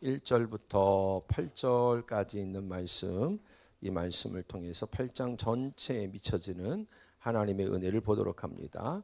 1절부터 8절까지 있는 말씀, 이 말씀을 통해서 8장 전체에 미쳐지는 하나님의 은혜를 보도록 합니다.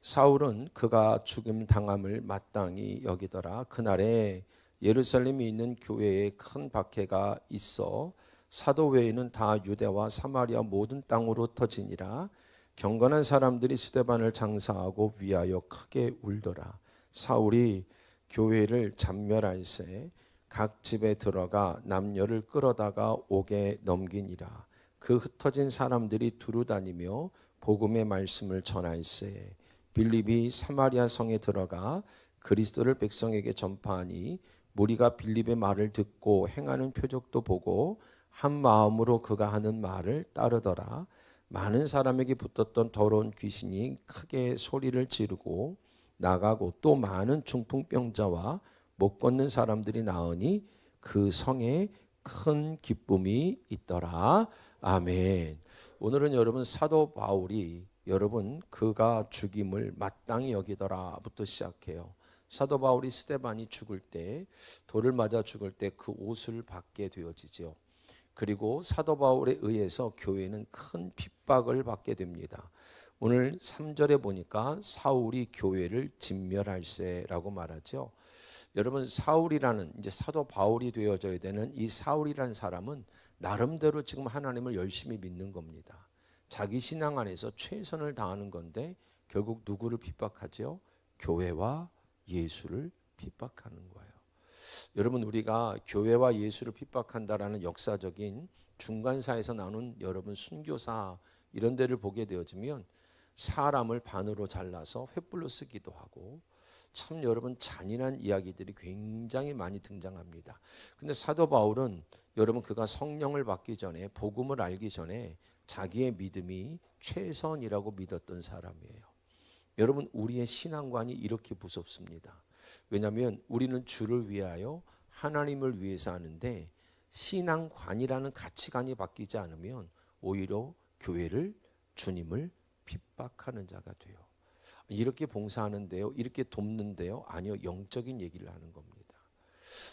사울은 그가 죽임 당함을 마땅히 여기더라. 그날에 예루살렘에 있는 교회에 큰 박해가 있어 사도 외에는 다 유대와 사마리아 모든 땅으로 터지니라. 경건한 사람들이 스데반을 장사하고 위하여 크게 울더라. 사울이 교회를 잔멸할세 각 집에 들어가 남녀를 끌어다가 옥에 넘기니라. 그 흩어진 사람들이 두루 다니며 복음의 말씀을 전할세 빌립이 사마리아 성에 들어가 그리스도를 백성에게 전파하니 무리가 빌립의 말을 듣고 행하는 표적도 보고 한 마음으로 그가 하는 말을 따르더라. 많은 사람에게 붙었던 더러운 귀신이 크게 소리를 지르고 나가고 또 많은 중풍병자와 못 걷는 사람들이 나으니 그 성에 큰 기쁨이 있더라. 아멘. 오늘은 여러분 사도 바울이 여러분 그가 죽임을 마땅히 여기더라부터 시작해요. 사도 바울이 스데반이 죽을 때 돌을 맞아 죽을 때 그 옷을 받게 되어지죠. 그리고 사도 바울에 의해서 교회는 큰 핍박을 받게 됩니다. 오늘 3절에 보니까 사울이 교회를 진멸할세라고 말하죠. 여러분 사울이라는 이제 사도 바울이 되어져야 되는 이 사울이라는 사람은 나름대로 지금 하나님을 열심히 믿는 겁니다. 자기 신앙 안에서 최선을 다하는 건데 결국 누구를 핍박하죠? 교회와 예수를 핍박하는 거예요. 여러분 우리가 교회와 예수를 핍박한다라는 역사적인 중간사에서 나오는 여러분 순교사 이런 데를 보게 되어지면 사람을 반으로 잘라서 횃불로 쓰기도 하고 참 여러분 잔인한 이야기들이 굉장히 많이 등장합니다. 근데 사도 바울은 여러분 그가 성령을 받기 전에 복음을 알기 전에 자기의 믿음이 최선이라고 믿었던 사람이에요. 여러분 우리의 신앙관이 이렇게 무섭습니다. 왜냐하면 우리는 주를 위하여 하나님을 위해서 하는데 신앙관이라는 가치관이 바뀌지 않으면 오히려 교회를 주님을 핍박하는 자가 돼요. 이렇게 봉사하는데요, 이렇게 돕는데요, 아니요, 영적인 얘기를 하는 겁니다.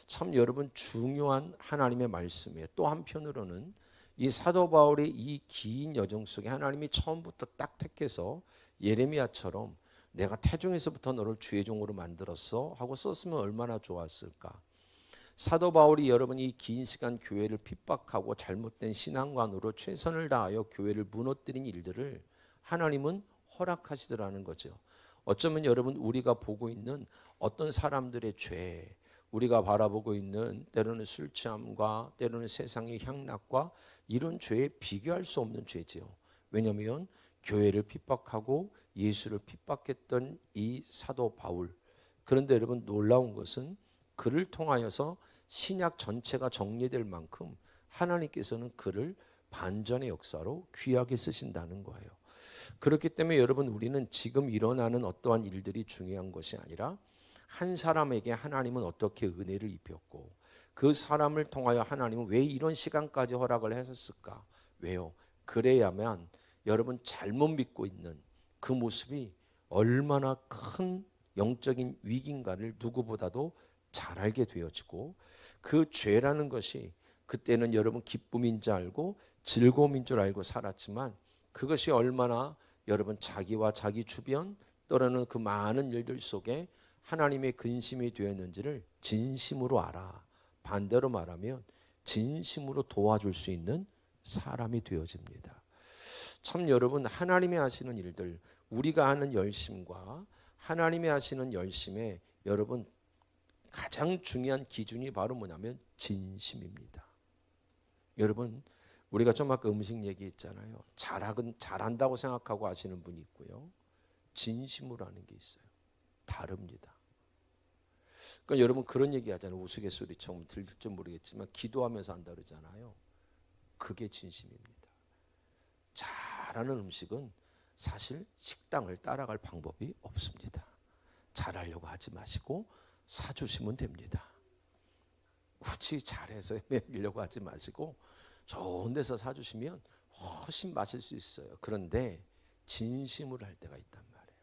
참 여러분 중요한 하나님의 말씀이에요. 또 한편으로는 이 사도 바울의 이 긴 여정 속에 하나님이 처음부터 딱 택해서 예레미야처럼 내가 태중에서부터 너를 주의 종으로 만들었어 하고 썼으면 얼마나 좋았을까. 사도 바울이 여러분 이 긴 시간 교회를 핍박하고 잘못된 신앙관으로 최선을 다하여 교회를 무너뜨린 일들을 하나님은 허락하시더라는 거죠. 어쩌면 여러분 우리가 보고 있는 어떤 사람들의 죄, 우리가 바라보고 있는 때로는 술 취함과 때로는 세상의 향락과 이런 죄에 비교할 수 없는 죄지요. 왜냐하면 교회를 핍박하고 예수를 핍박했던 이 사도 바울. 그런데 여러분 놀라운 것은 그를 통하여서 신약 전체가 정리될 만큼 하나님께서는 그를 반전의 역사로 귀하게 쓰신다는 거예요. 그렇기 때문에 여러분 우리는 지금 일어나는 어떠한 일들이 중요한 것이 아니라 한 사람에게 하나님은 어떻게 은혜를 입혔고 그 사람을 통하여 하나님은 왜 이런 시간까지 허락을 하셨을까? 왜요? 그래야만 여러분 잘못 믿고 있는 그 모습이 얼마나 큰 영적인 위기인가를 누구보다도 잘 알게 되어지고 그 죄라는 것이 그때는 여러분 기쁨인 줄 알고 즐거움인 줄 알고 살았지만 그것이 얼마나 여러분 자기와 자기 주변 또는 그 많은 일들 속에 하나님의 근심이 되었는지를 진심으로 알아. 반대로 말하면 진심으로 도와줄 수 있는 사람이 되어집니다. 참 여러분 하나님이 하시는 일들 우리가 하는 열심과 하나님이 하시는 열심에 여러분 가장 중요한 기준이 바로 뭐냐면 진심입니다. 여러분 우리가 좀 아까 음식 얘기했잖아요. 잘한다고 생각하고 하시는 분이 있고요. 진심으로 하는 게 있어요. 다릅니다. 그러니까 여러분 그런 얘기 하잖아요. 우스갯소리처럼 들릴지 모르겠지만 기도하면서 한다 그러잖아요. 그게 진심입니다. 잘하는 음식은 사실 식당을 따라갈 방법이 없습니다. 잘하려고 하지 마시고 사주시면 됩니다. 굳이 잘해서 먹이려고 하지 마시고 좋은 데서 사주시면 훨씬 마실 수 있어요. 그런데 진심으로 할 때가 있단 말이에요.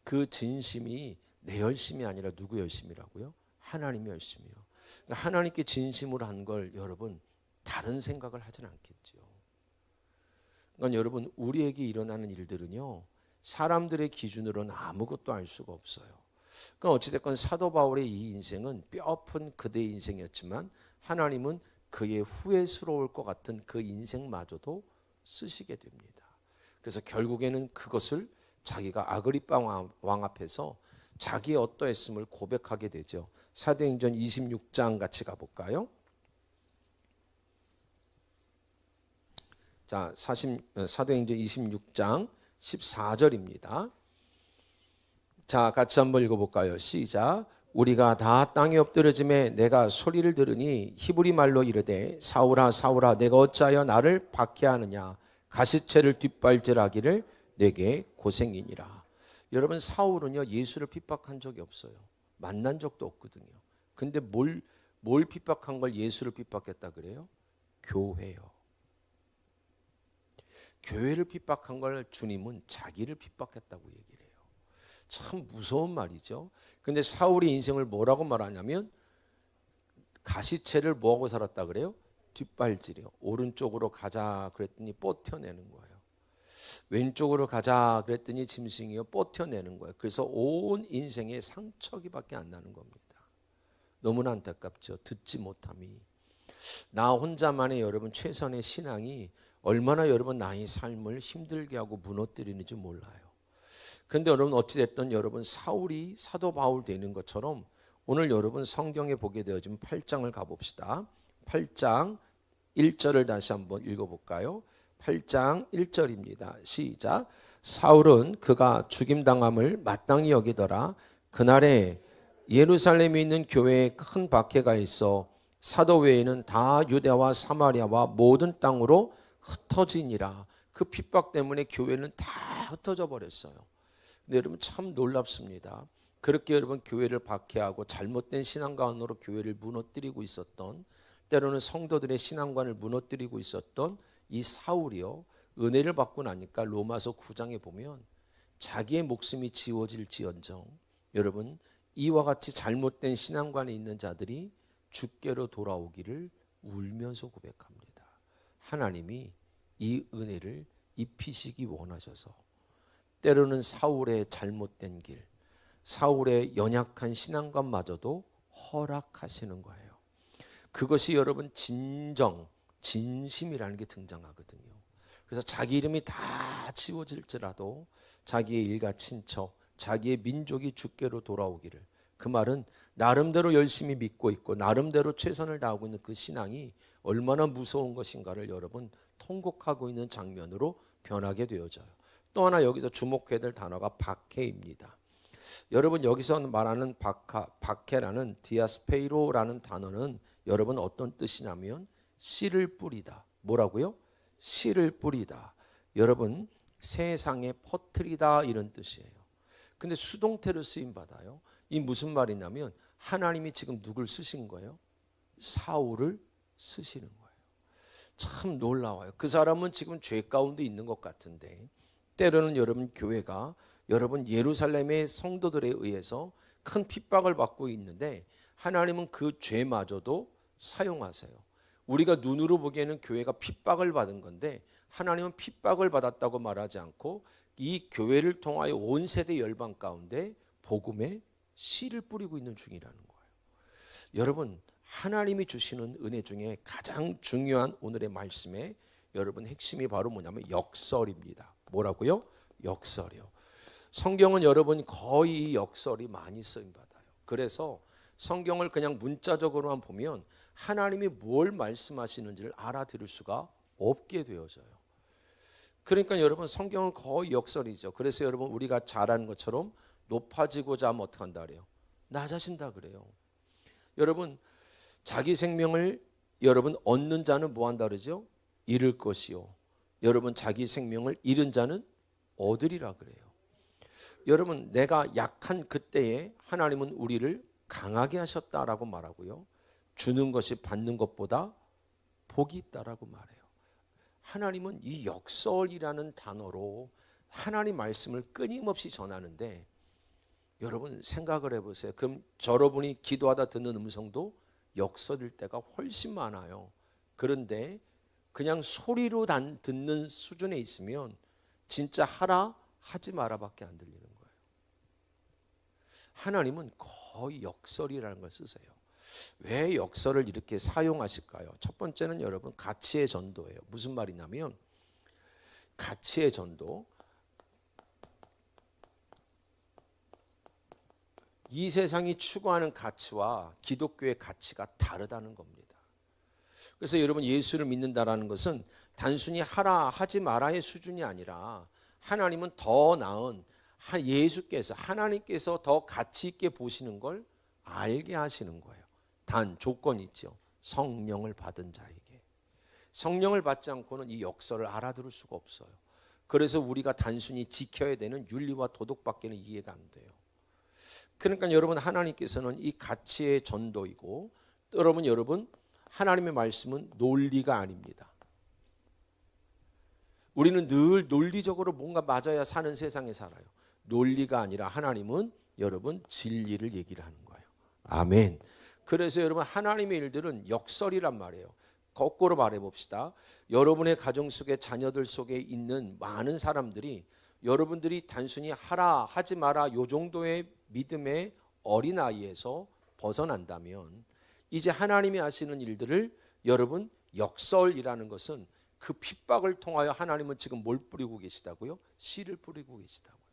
그 진심이 내 열심이 아니라 누구 열심이라고요? 하나님의 열심이요. 그러니까 하나님께 진심으로 한 걸 여러분 다른 생각을 하진 않겠죠. 그러니까 여러분 우리에게 일어나는 일들은요 사람들의 기준으로는 아무것도 알 수가 없어요. 그러니까 어찌됐건 사도 바울의 이 인생은 뼈아픈 그대의 인생이었지만 하나님은 그의 후회스러울 것 같은 그 인생마저도 쓰시게 됩니다. 그래서 결국에는 그것을 자기가 아그리빠 왕 앞에서 자기의 어떠했음을 고백하게 되죠. 사도행전 26장 같이 가볼까요? 자, 사도행전 26장 14절입니다. 자, 같이 한번 읽어볼까요? 시작. 우리가 다 땅에 엎드려짐에 내가 소리를 들으니 히브리 말로 이르되 사울아 사울아 내가 어찌하여 나를 박해하느냐 가시체를 뒷발질하기를 내게 고생이니라. 여러분 사울은요 예수를 핍박한 적이 없어요. 만난 적도 없거든요. 근데 뭘 핍박한 걸 예수를 핍박했다 그래요? 교회요. 교회를 핍박한 걸 주님은 자기를 핍박했다고 얘기를 해요. 참 무서운 말이죠. 근데 사울의 인생을 뭐라고 말하냐면 가시체를 뭐하고 살았다 그래요? 뒷발질이요. 오른쪽으로 가자 그랬더니 뻗혀내는 거예요. 왼쪽으로 가자 그랬더니 짐승이요 뻗혀내는 거예요. 그래서 온 인생에 상처기밖에 안 나는 겁니다. 너무나 안타깝죠. 듣지 못함이. 나 혼자만의 여러분 최선의 신앙이 얼마나 여러분 나의 삶을 힘들게 하고 무너뜨리는지 몰라요. 그런데 여러분 어찌됐든 여러분 사울이 사도 바울 되는 것처럼 오늘 여러분 성경에 보게 되어지면 8장을 가봅시다. 8장 1절을 다시 한번 읽어볼까요? 8장 1절입니다. 시작. 사울은 그가 죽임당함을 마땅히 여기더라. 그날에 예루살렘에 있는 교회에 큰 박해가 있어 사도 외에는 다 유대와 사마리아와 모든 땅으로 흩어지니라. 그 핍박 때문에 교회는 다 흩어져 버렸어요. 근데 여러분 참 놀랍습니다. 그렇게 여러분 교회를 박해하고 잘못된 신앙관으로 교회를 무너뜨리고 있었던, 때로는 성도들의 신앙관을 무너뜨리고 있었던 이 사울이요, 은혜를 받고 나니까 로마서 9장에 보면 자기의 목숨이 지워질지언정 여러분 이와 같이 잘못된 신앙관에 있는 자들이 주께로 돌아오기를 울면서 고백합니다. 하나님이 이 은혜를 입히시기 원하셔서 때로는 사울의 잘못된 길, 사울의 연약한 신앙관마저도 허락하시는 거예요. 그것이 여러분 진정, 진심이라는 게 등장하거든요. 그래서 자기 이름이 다 지워질지라도 자기의 일가 친척, 자기의 민족이 주께로 돌아오기를, 그 말은 나름대로 열심히 믿고 있고 나름대로 최선을 다하고 있는 그 신앙이 얼마나 무서운 것인가를 여러분 통곡하고 있는 장면으로 변하게 되어져요. 또 하나 여기서 주목해야 될 단어가 박해입니다. 여러분 여기서 말하는 박해라는 디아스페이로라는 단어는 여러분 어떤 뜻이냐면 씨를 뿌리다. 뭐라고요? 씨를 뿌리다. 여러분 세상에 퍼뜨리다 이런 뜻이에요. 근데 수동태로 쓰임 받아요. 이 무슨 말이냐면 하나님이 지금 누굴 쓰신 거예요? 사울을 쓰시는 거예요. 참 놀라워요. 그 사람은 지금 죄 가운데 있는 것 같은데 때로는 여러분 교회가 여러분 예루살렘의 성도들에 의해서 큰 핍박을 받고 있는데 하나님은 그 죄마저도 사용하세요. 우리가 눈으로 보기에는 교회가 핍박을 받은 건데 하나님은 핍박을 받았다고 말하지 않고 이 교회를 통하여 온 세대 열방 가운데 복음의 씨를 뿌리고 있는 중이라는 거예요. 여러분 하나님이 주시는 은혜 중에 가장 중요한 오늘의 말씀의 여러분 핵심이 바로 뭐냐면 역설입니다. 뭐라고요? 역설이요. 성경은 여러분 거의 역설이 많이 쓰임 받아요. 그래서 성경을 그냥 문자적으로만 보면 하나님이 뭘 말씀하시는지를 알아들을 수가 없게 되어져요. 그러니까 여러분 성경은 거의 역설이죠. 그래서 여러분 우리가 잘 아는 것처럼 높아지고자 하면 어떻게 한다 그래요? 낮아진다 그래요. 여러분 자기 생명을 여러분 얻는 자는 뭐 한다 그러죠? 잃을 것이요. 여러분 자기 생명을 잃은 자는 얻으리라 그래요. 여러분 내가 약한 그때에 하나님은 우리를 강하게 하셨다라고 말하고요. 주는 것이 받는 것보다 복이 있다라고 말해요. 하나님은 이 역설이라는 단어로 하나님 말씀을 끊임없이 전하는데 여러분 생각을 해보세요. 그럼 여러분이 기도하다 듣는 음성도 역설일 때가 훨씬 많아요. 그런데 그냥 소리로 듣는 수준에 있으면 진짜 하라 하지 마라밖에 안 들리는 거예요. 하나님은 거의 역설이라는 걸 쓰세요. 왜 역설을 이렇게 사용하실까요? 첫 번째는 여러분 가치의 전도예요. 무슨 말이냐면 가치의 전도. 이 세상이 추구하는 가치와 기독교의 가치가 다르다는 겁니다. 그래서 여러분 예수를 믿는다라는 것은 단순히 하라 하지 마라의 수준이 아니라 하나님은 더 나은 예수께서 하나님께서 더 가치 있게 보시는 걸 알게 하시는 거예요. 단 조건이 있죠. 성령을 받은 자에게. 성령을 받지 않고는 이 역설을 알아들을 수가 없어요. 그래서 우리가 단순히 지켜야 되는 윤리와 도덕밖에는 이해가 안 돼요. 그러니까 여러분 하나님께서는 이 가치의 전도이고 여러분 하나님의 말씀은 논리가 아닙니다. 우리는 늘 논리적으로 뭔가 맞아야 사는 세상에 살아요. 논리가 아니라 하나님은 여러분 진리를 얘기를 하는 거예요. 아멘. 그래서 여러분 하나님의 일들은 역설이란 말이에요. 거꾸로 말해봅시다. 여러분의 가정 속에 자녀들 속에 있는 많은 사람들이 여러분들이 단순히 하라 하지 마라 요 정도의 믿음의 어린아이에서 벗어난다면 이제 하나님이 하시는 일들을 여러분 역설이라는 것은 그 핍박을 통하여 하나님은 지금 뭘 뿌리고 계시다고요? 씨를 뿌리고 계시다고요.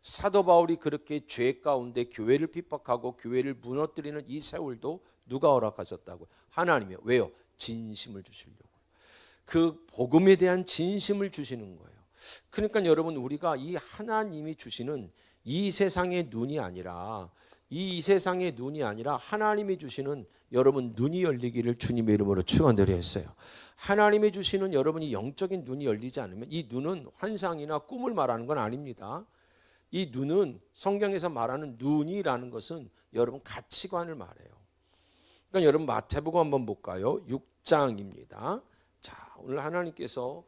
사도 바울이 그렇게 죄 가운데 교회를 핍박하고 교회를 무너뜨리는 이 세월도 누가 허락하셨다고요? 하나님이요. 왜요? 진심을 주시려고. 그 복음에 대한 진심을 주시는 거예요. 그러니까 여러분 우리가 이 하나님이 주시는 이 세상의 눈이 아니라 이 세상의 눈이 아니라 하나님이 주시는 여러분 눈이 열리기를 주님의 이름으로 축원드려 했어요. 하나님이 주시는 여러분이 영적인 눈이 열리지 않으면 이 눈은 환상이나 꿈을 말하는 건 아닙니다. 이 눈은 성경에서 말하는 눈이라는 것은 여러분 가치관을 말해요. 그러니까 여러분 마태복음 한번 볼까요? 6장입니다. 자, 오늘 하나님께서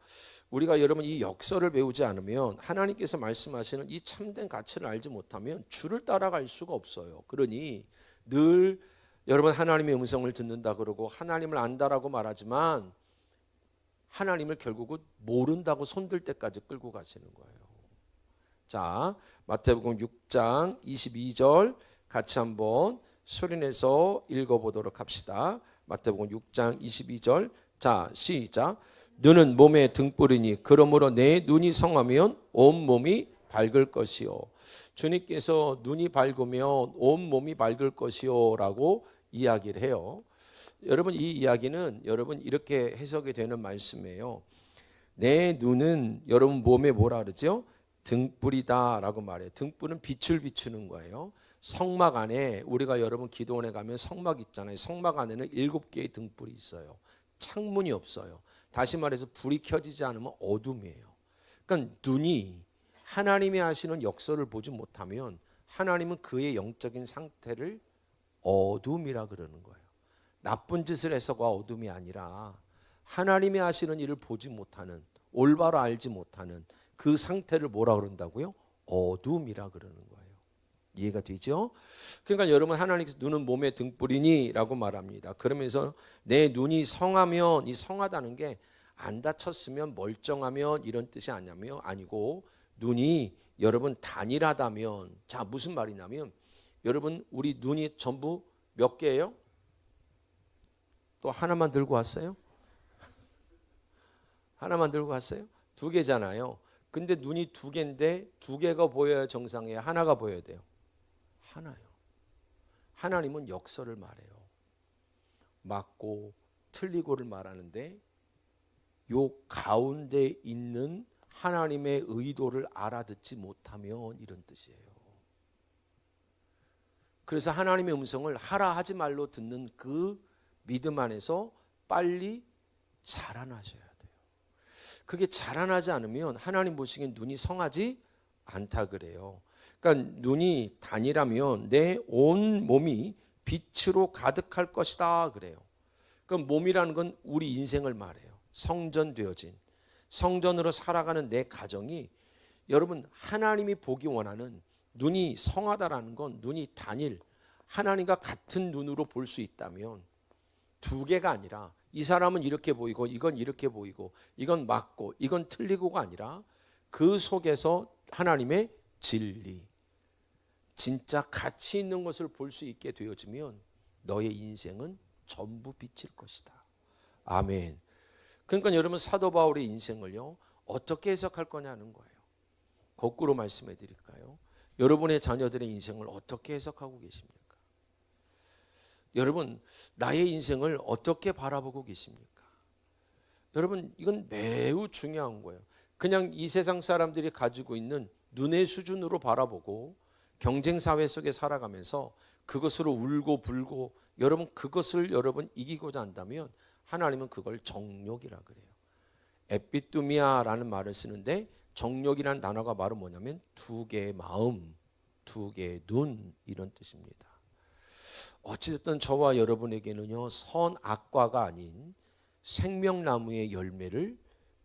우리가 여러분 이 역설을 배우지 않으면 하나님께서 말씀하시는 이 참된 가치를 알지 못하면 주를 따라갈 수가 없어요. 그러니 늘 여러분 하나님의 음성을 듣는다 그러고 하나님을 안다라고 말하지만 하나님을 결국은 모른다고 손들 때까지 끌고 가시는 거예요. 자, 마태복음 6장 22절 같이 한번 소리내서 읽어보도록 합시다. 마태복음 6장 22절. 자, 시작. 눈은 몸의 등불이니 그러므로 내 눈이 성하면 온 몸이 밝을 것이요. 주님께서 눈이 밝으면 온 몸이 밝을 것이요 라고 이야기를 해요. 여러분 이 이야기는 여러분 이렇게 해석이 되는 말씀이에요. 내 눈은 여러분 몸에 뭐라 그러죠? 등불이다 라고 말해요. 등불은 빛을 비추는 거예요. 성막 안에 우리가 여러분 기도원에 가면 성막 있잖아요. 성막 안에는 7개의 등불이 있어요. 창문이 없어요. 다시 말해서 불이 켜지지 않으면 어둠이에요. 그러니까 눈이 하나님이 하시는 역설을 보지 못하면 하나님은 그의 영적인 상태를 어둠이라 그러는 거예요. 나쁜 짓을 해서가 어둠이 아니라 하나님이 하시는 일을 보지 못하는 올바로 알지 못하는 그 상태를 뭐라 그런다고요? 어둠이라 그러는 거예요. 이해가 되죠? 그러니까 여러분 하나님께서 눈은 몸의 등불이니 라고 말합니다. 그러면서 내 눈이 성하면 이 성하다는 게 안 다쳤으면 멀쩡하면 이런 뜻이 아니고 눈이 여러분 단일하다면 자 무슨 말이냐면 여러분 우리 눈이 전부 몇 개예요? 또 하나만 들고 왔어요? 하나만 들고 왔어요? 2개잖아요. 근데 눈이 2개인데 2개가 보여야 정상이에요? 하나가 보여야 돼요? 하나요. 하나님은 역설을 말해요. 맞고 틀리고를 말하는데 요 가운데 있는 하나님의 의도를 알아듣지 못하면 이런 뜻이에요. 그래서 하나님의 음성을 하라 하지 말로 듣는 그 믿음 안에서 빨리 자라나셔야 돼요. 그게 자라나지 않으면 하나님 보시기엔 눈이 성하지 않다 그래요. 그러니까 눈이 단이라면 내 온 몸이 빛으로 가득할 것이다 그래요. 그럼 몸이라는 건 우리 인생을 말해요. 성전되어진 성전으로 살아가는 내 가정이 여러분 하나님이 보기 원하는 눈이 성하다라는 건 눈이 단일 하나님과 같은 눈으로 볼 수 있다면 두 개가 아니라 이 사람은 이렇게 보이고 이건 이렇게 보이고 이건 맞고 이건 틀리고가 아니라 그 속에서 하나님의 진리, 진짜 가치 있는 것을 볼 수 있게 되어지면 너의 인생은 전부 비칠 것이다. 아멘. 그러니까 여러분 사도 바울의 인생을요 어떻게 해석할 거냐는 거예요. 거꾸로 말씀해 드릴까요? 여러분의 자녀들의 인생을 어떻게 해석하고 계십니까? 여러분 나의 인생을 어떻게 바라보고 계십니까? 여러분 이건 매우 중요한 거예요. 그냥 이 세상 사람들이 가지고 있는 눈의 수준으로 바라보고 경쟁 사회 속에 살아가면서 그것으로 울고 불고 여러분 그것을 여러분 이기고자 한다면 하나님은 그걸 정욕이라 그래요. 에피뚜미아라는 말을 쓰는데 정욕이라는 단어가 바로 뭐냐면 두 개의 마음, 두 개의 눈 이런 뜻입니다. 어찌됐든 저와 여러분에게는요 선악과가 아닌 생명나무의 열매를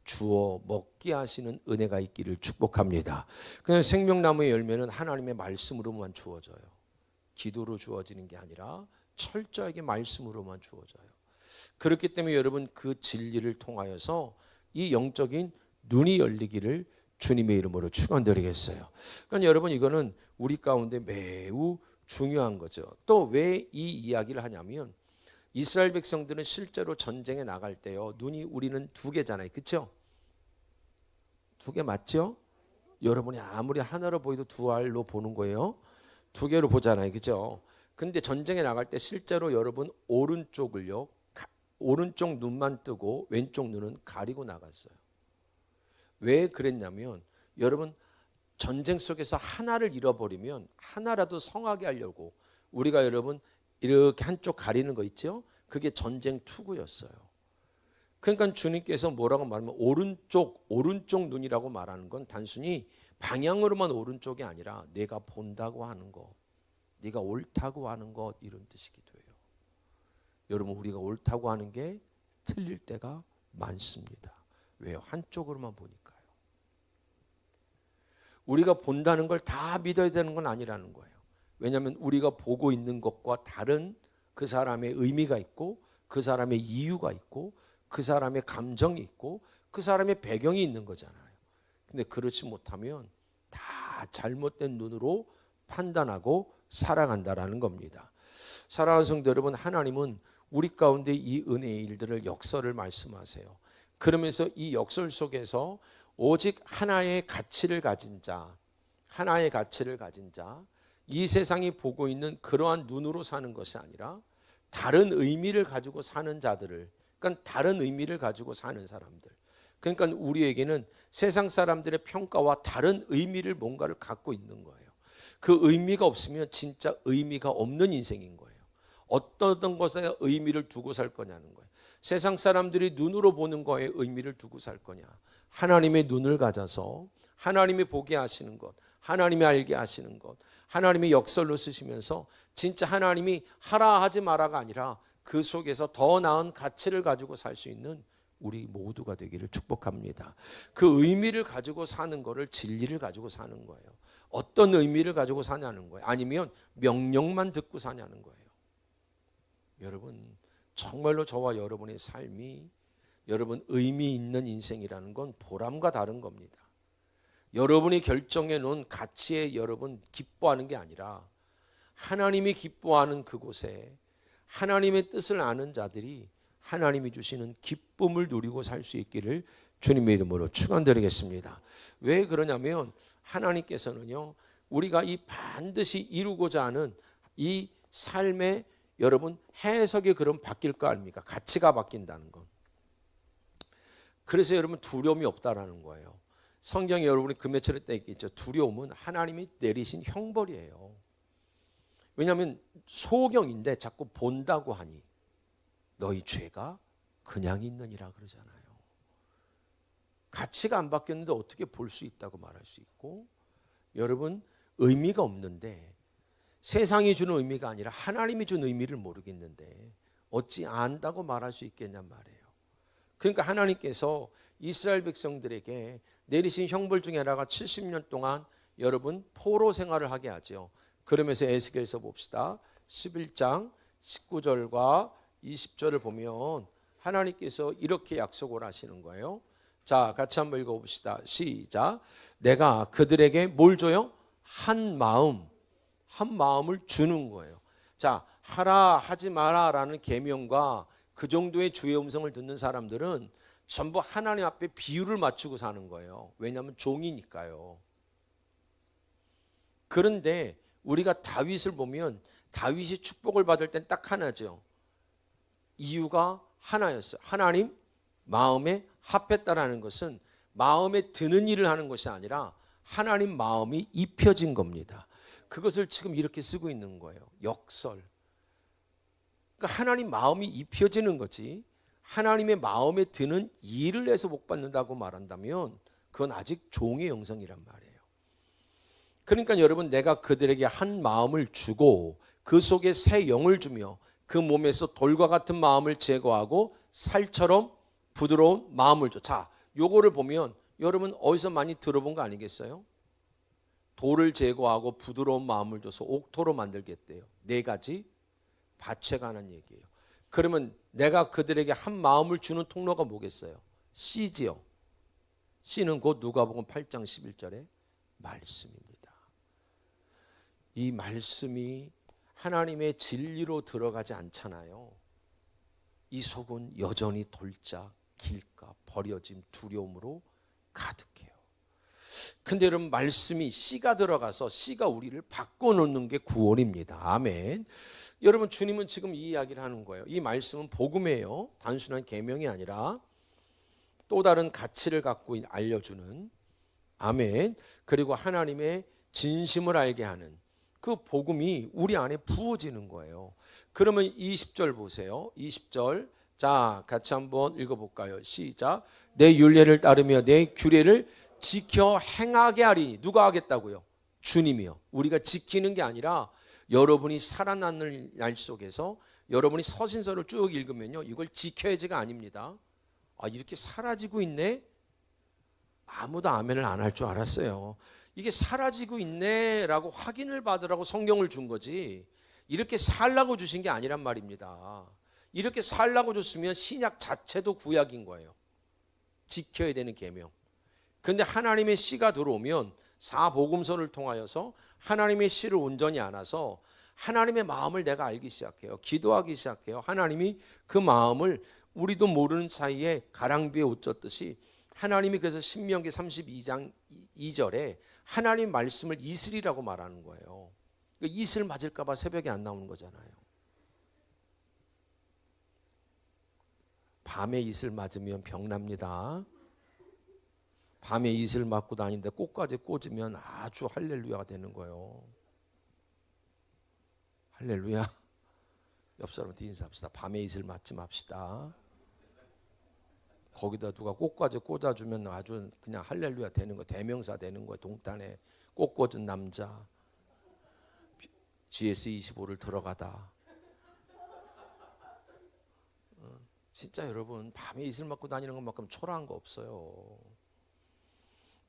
주어 먹게 하시는 은혜가 있기를 축복합니다. 그냥 생명나무의 열매는 하나님의 말씀으로만 주어져요. 기도로 주어지는 게 아니라 철저하게 말씀으로만 주어져요. 그렇기 때문에 여러분 그 진리를 통하여서 이 영적인 눈이 열리기를 주님의 이름으로 축원드리겠어요. 그러니까 여러분 이거는 우리 가운데 매우 중요한 거죠. 또 왜 이 이야기를 하냐면 이스라엘 백성들은 실제로 전쟁에 나갈 때요 눈이 우리는 두 개잖아요. 그렇죠? 두 개 맞죠? 여러분이 아무리 하나로 보이도 두 알로 보는 거예요. 두 개로 보잖아요. 그렇죠? 근데 전쟁에 나갈 때 실제로 여러분 오른쪽을요 오른쪽 눈만 뜨고 왼쪽 눈은 가리고 나갔어요. 왜 그랬냐면 여러분 전쟁 속에서 하나를 잃어버리면 하나라도 성하게 하려고 우리가 여러분 이렇게 한쪽 가리는 거 있죠? 그게 전쟁 투구였어요. 그러니까 주님께서 뭐라고 말하면 오른쪽 눈이라고 말하는 건 단순히 방향으로만 오른쪽이 아니라 내가 본다고 하는 것, 네가 옳다고 하는 것 이런 뜻이기도 해요. 여러분 우리가 옳다고 하는 게 틀릴 때가 많습니다. 왜요? 한쪽으로만 보니까요. 우리가 본다는 걸 다 믿어야 되는 건 아니라는 거예요. 왜냐하면 우리가 보고 있는 것과 다른 그 사람의 의미가 있고 그 사람의 이유가 있고 그 사람의 감정이 있고 그 사람의 배경이 있는 거잖아요. 근데 그렇지 못하면 다 잘못된 눈으로 판단하고 살아간다라는 겁니다. 사랑하는 성도 여러분, 하나님은 우리 가운데 이 은혜의 일들을 역설을 말씀하세요. 그러면서 이 역설 속에서 오직 하나의 가치를 가진 자, 하나의 가치를 가진 자, 이 세상이 보고 있는 그러한 눈으로 사는 것이 아니라 다른 의미를 가지고 사는 자들을, 그러니까 다른 의미를 가지고 사는 사람들, 그러니까 우리에게는 세상 사람들의 평가와 다른 의미를 뭔가를 갖고 있는 거예요. 그 의미가 없으면 진짜 의미가 없는 인생인 거예요. 어떤 것에 의미를 두고 살 거냐는 거예요. 세상 사람들이 눈으로 보는 거에 의미를 두고 살 거냐, 하나님의 눈을 가져서 하나님이 보게 하시는 것, 하나님이 알게 하시는 것, 하나님의 역설로 쓰시면서 진짜 하나님이 하라 하지 마라가 아니라 그 속에서 더 나은 가치를 가지고 살 수 있는 우리 모두가 되기를 축복합니다. 그 의미를 가지고 사는 거를 진리를 가지고 사는 거예요. 어떤 의미를 가지고 사냐는 거예요. 아니면 명령만 듣고 사냐는 거예요. 여러분 정말로 저와 여러분의 삶이 여러분 의미 있는 인생이라는 건 보람과 다른 겁니다. 여러분이 결정해 놓은 가치에 여러분 기뻐하는 게 아니라 하나님이 기뻐하는 그곳에 하나님의 뜻을 아는 자들이 하나님이 주시는 기쁨을 누리고 살 수 있기를 주님의 이름으로 축원드리겠습니다. 왜 그러냐면 하나님께서는요 우리가 이 반드시 이루고자 하는 이 삶의 여러분 해석이 그럼 바뀔 거 아닙니까? 가치가 바뀐다는 건. 그래서 여러분 두려움이 없다라는 거예요. 성경에 여러분이 금요철에 때 있겠죠. 두려움은 하나님이 내리신 형벌이에요. 왜냐하면 소경인데 자꾸 본다고 하니 너희 죄가 그냥 있느니라 그러잖아요. 가치가 안 바뀌었는데 어떻게 볼 수 있다고 말할 수 있고, 여러분 의미가 없는데 세상이 주는 의미가 아니라 하나님이 준 의미를 모르겠는데 어찌 안다고 말할 수 있겠냔 말이에요. 그러니까 하나님께서 이스라엘 백성들에게 내리신 형벌 중에 하나가 70년 동안 여러분 포로 생활을 하게 하죠. 그러면서 에스겔서 봅시다. 11장 19절과 20절을 보면 하나님께서 이렇게 약속을 하시는 거예요. 자, 같이 한번 읽어봅시다. 시작. 내가 그들에게 뭘 줘요? 한 마음을 주는 거예요. 자, 하라 하지 마라라는 계명과 그 정도의 주의 음성을 듣는 사람들은 전부 하나님 앞에 비율을 맞추고 사는 거예요. 왜냐하면 종이니까요. 그런데 우리가 다윗을 보면 다윗이 축복을 받을 땐 딱 하나죠. 이유가 하나였어요. 하나님 마음에 합했다라는 것은 마음에 드는 일을 하는 것이 아니라 하나님 마음이 입혀진 겁니다. 그것을 지금 이렇게 쓰고 있는 거예요. 역설. 그러니까 하나님 마음이 입혀지는 거지, 하나님의 마음에 드는 일을 해서 복 받는다고 말한다면 그건 아직 종의 영성이란 말이에요. 그러니까 여러분, 내가 그들에게 한 마음을 주고 그 속에 새 영을 주며 그 몸에서 돌과 같은 마음을 제거하고 살처럼 부드러운 마음을 줘. 자, 요거를 보면 여러분 어디서 많이 들어본 거 아니겠어요? 돌을 제거하고 부드러운 마음을 줘서 옥토로 만들겠대요. 4가지 밭에 관한 얘기예요. 그러면 내가 그들에게 한 마음을 주는 통로가 뭐겠어요? C지요. C는 곧 누가복음 8장 11절의 말씀입니다. 이 말씀이 하나님의 진리로 들어가지 않잖아요. 이 속은 여전히 돌짝, 길가, 버려짐, 두려움으로 가득해요. 근데 여러분, 말씀이 씨가 들어가서 씨가 우리를 바꿔놓는 게 구원입니다. 아멘. 여러분, 주님은 지금 이 이야기를 하는 거예요. 이 말씀은 복음이에요. 단순한 계명이 아니라 또 다른 가치를 갖고 알려주는, 아멘, 그리고 하나님의 진심을 알게 하는 그 복음이 우리 안에 부어지는 거예요. 그러면 20절 보세요. 20절. 자, 같이 한번 읽어볼까요? 시작. 내 율례를 따르며 내 규례를 지켜 행하게 하리니. 누가 하겠다고요? 주님이요. 우리가 지키는 게 아니라 여러분이 살아나는 날 속에서 여러분이 서신서를 쭉 읽으면요, 이걸 지켜야지가 아닙니다. 아, 이렇게 사라지고 있네? 아무도 아멘을 안 할 줄 알았어요. 이게 사라지고 있네 라고 확인을 받으라고 성경을 준 거지, 이렇게 살라고 주신 게 아니란 말입니다. 이렇게 살라고 줬으면 신약 자체도 구약인 거예요. 지켜야 되는 계명. 그런데 하나님의 씨가 들어오면 사복음서를 통하여서 하나님의 씨를 온전히 안아서 하나님의 마음을 내가 알기 시작해요. 기도하기 시작해요. 하나님이 그 마음을 우리도 모르는 사이에 가랑비에 옷 젖듯이 하나님이, 그래서 신명기 32장 2절에 하나님 말씀을 이슬이라고 말하는 거예요. 이슬 맞을까 봐 새벽에 안 나오는 거잖아요. 밤에 이슬 맞으면 병납니다. 밤에 이슬 맞고 다니는데 꽃까지 꽂으면 아주 할렐루야가 되는 거예요. 할렐루야. 옆 사람한테 인사합시다. 밤에 이슬 맞지 맙시다. 거기다 누가 꽃까지 꽂아주면 아주 그냥 할렐루야 되는 거, 대명사 되는 거예요. 동탄에 꽃 꽂은 남자, GS25를 들어가다. 진짜 여러분, 밤에 이슬 맞고 다니는 것만큼 초라한 거 없어요.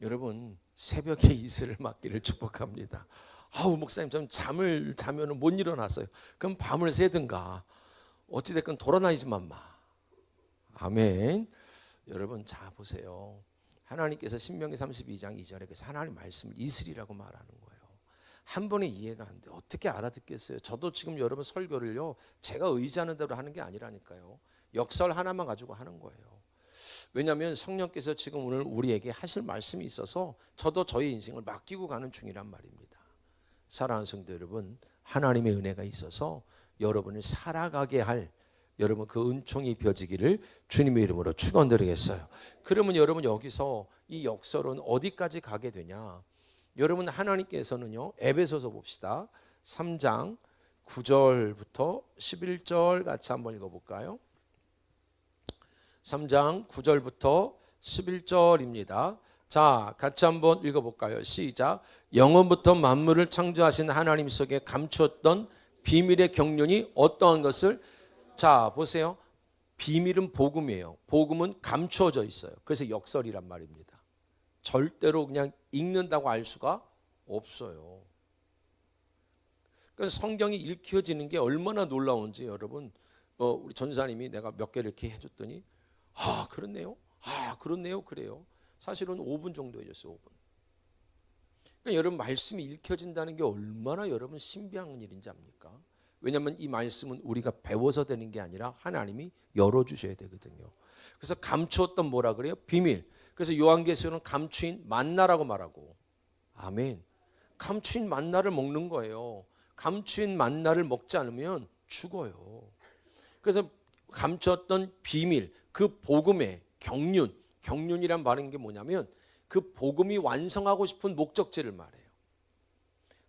여러분, 새벽에 이슬을 맞기를 축복합니다. 아우, 목사님, 저는 잠을 자면 못 일어났어요. 그럼 밤을 새든가 어찌됐건 돌아다니지만 마. 아멘. 여러분, 자 보세요. 하나님께서 신명기 32장 2절에 그래서 하나님 말씀을 이슬이라고 말하는 거예요. 한 번에 이해가 안 돼. 어떻게 알아듣겠어요? 저도 지금 여러분 설교를요, 제가 의지하는 대로 하는 게 아니라니까요. 역설 하나만 가지고 하는 거예요. 왜냐하면 성령께서 지금 오늘 우리에게 하실 말씀이 있어서 저도 저의 인생을 맡기고 가는 중이란 말입니다. 사랑하는 성도 여러분, 하나님의 은혜가 있어서 여러분을 살아가게 할 여러분 그 은총이 입혀지기를 주님의 이름으로 축원드리겠어요. 그러면 여러분, 여기서 이 역설은 어디까지 가게 되냐? 여러분, 하나님께서는요, 에베소서 봅시다. 3장 9절부터 11절 같이 한번 읽어볼까요? 3장 9절부터 11절입니다. 자, 같이 한번 읽어볼까요? 시작. 영원부터 만물을 창조하신 하나님 속에 감추었던 비밀의 경륜이 어떠한 것을, 자 보세요. 비밀은 복음이에요. 복음은 감추어져 있어요. 그래서 역설이란 말입니다. 절대로 그냥 읽는다고 알 수가 없어요. 그러니까 성경이 읽혀지는 게 얼마나 놀라운지 여러분, 우리 전사님이 내가 몇 개를 이렇게 해줬더니 그렇네요. 그렇네요. 그래요. 사실은 5분 정도 해줬어요. 5분. 그러니까 여러분 말씀이 읽혀진다는 게 얼마나 여러분 신비한 일인지 압니까? 왜냐하면 이 말씀은 우리가 배워서 되는 게 아니라 하나님이 열어주셔야 되거든요. 그래서 감추었던 뭐라 그래요? 비밀. 그래서 요한계시록은 감추인 만나라고 말하고, 아멘. 감추인 만나를 먹는 거예요. 감추인 만나를 먹지 않으면 죽어요. 그래서 감추었던 비밀, 그 복음의 경륜이란 말인 게 뭐냐면 그 복음이 완성하고 싶은 목적지를 말해요.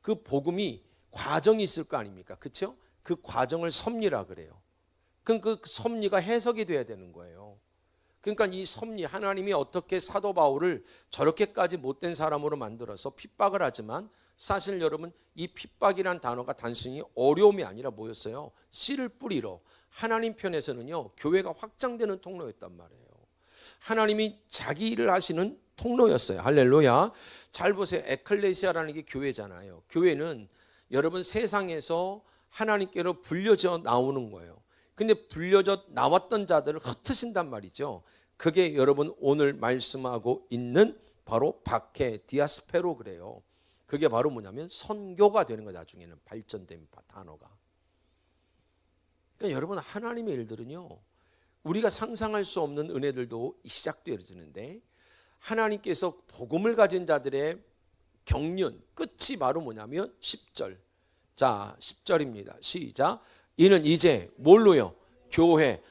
그 복음이 과정이 있을 거 아닙니까? 그렇죠? 그 과정을 섭리라 그래요. 그럼 그 섭리가 해석이 돼야 되는 거예요. 그러니까 이 섭리, 하나님이 어떻게 사도 바울을 저렇게까지 못된 사람으로 만들어서 핍박을 하지만, 사실 여러분 이 핍박이란 단어가 단순히 어려움이 아니라 뭐였어요? 씨를 뿌리러 하나님 편에서는요, 교회가 확장되는 통로였단 말이에요. 하나님이 자기 일을 하시는 통로였어요. 할렐루야. 잘 보세요. 에클레시아라는 게 교회잖아요. 교회는 여러분 세상에서 하나님께로 불려져 나오는 거예요. 근데 불려져 나왔던 자들을 흩으신단 말이죠. 그게 여러분 오늘 말씀하고 있는 바로 박해, 디아스페로 그래요. 그게 바로 뭐냐면 선교가 되는 거죠. 나중에는 발전된 단어가. 그러니까 여러분 하나님의 일들은요, 우리가 상상할 수 없는 은혜들도 시작되어지는데, 하나님께서 복음을 가진 자들의 경륜 끝이 바로 뭐냐면 10절. 자, 10절입니다. 시작. 이는 이제 뭘로요? 교회.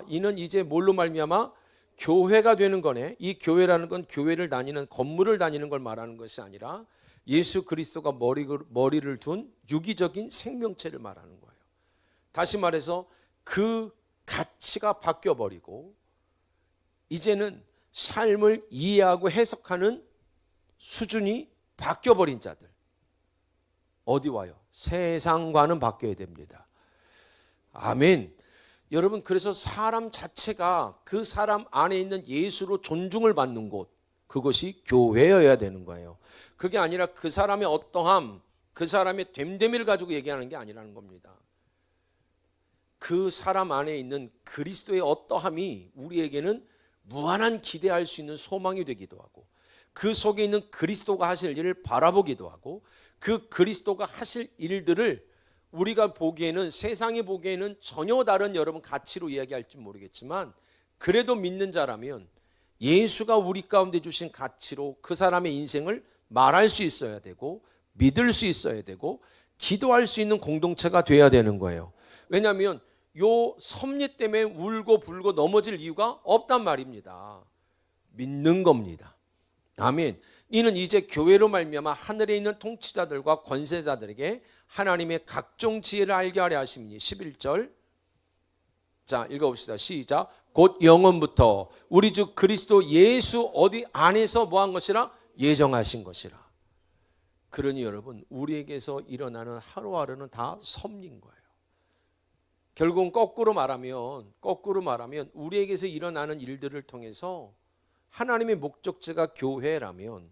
이는 이제 뭘로 말미암아? 교회가 되는 거네. 이 교회라는 건 교회를 다니는, 건물을 다니는 걸 말하는 것이 아니라 예수 그리스도가 머리를 둔 유기적인 생명체를 말하는 거예요. 다시 말해서 그 가치가 바뀌어버리고 이제는 삶을 이해하고 해석하는 수준이 바뀌어버린 자들. 어디 와요? 세상과는 바뀌어야 됩니다. 아멘. 여러분, 그래서 사람 자체가 그 사람 안에 있는 예수로 존중을 받는 곳, 그것이 교회여야 되는 거예요. 그게 아니라 그 사람의 어떠함, 그 사람의 됨됨이를 가지고 얘기하는 게 아니라는 겁니다. 그 사람 안에 있는 그리스도의 어떠함이 우리에게는 무한한 기대할 수 있는 소망이 되기도 하고, 그 속에 있는 그리스도가 하실 일을 바라보기도 하고, 그 그리스도가 하실 일들을 우리가 보기에는, 세상이 보기에는 전혀 다른 여러분 가치로 이야기할지 모르겠지만, 그래도 믿는 자라면 예수가 우리 가운데 주신 가치로 그 사람의 인생을 말할 수 있어야 되고, 믿을 수 있어야 되고, 기도할 수 있는 공동체가 돼야 되는 거예요. 왜냐하면 요 섭리 때문에 울고 불고 넘어질 이유가 없단 말입니다. 믿는 겁니다. 아멘. 이는 이제 교회로 말미암아 하늘에 있는 통치자들과 권세자들에게 하나님의 각종 지혜를 알게 하려 하심이니. 11절. 자, 읽어봅시다. 시작. 곧 영원부터 우리 주 그리스도 예수 어디 안에서 뭐한 것이라? 예정하신 것이라. 그러니 여러분, 우리에게서 일어나는 하루하루는 다 섭리인 거예요. 결국은 거꾸로 말하면 우리에게서 일어나는 일들을 통해서 하나님의 목적지가 교회라면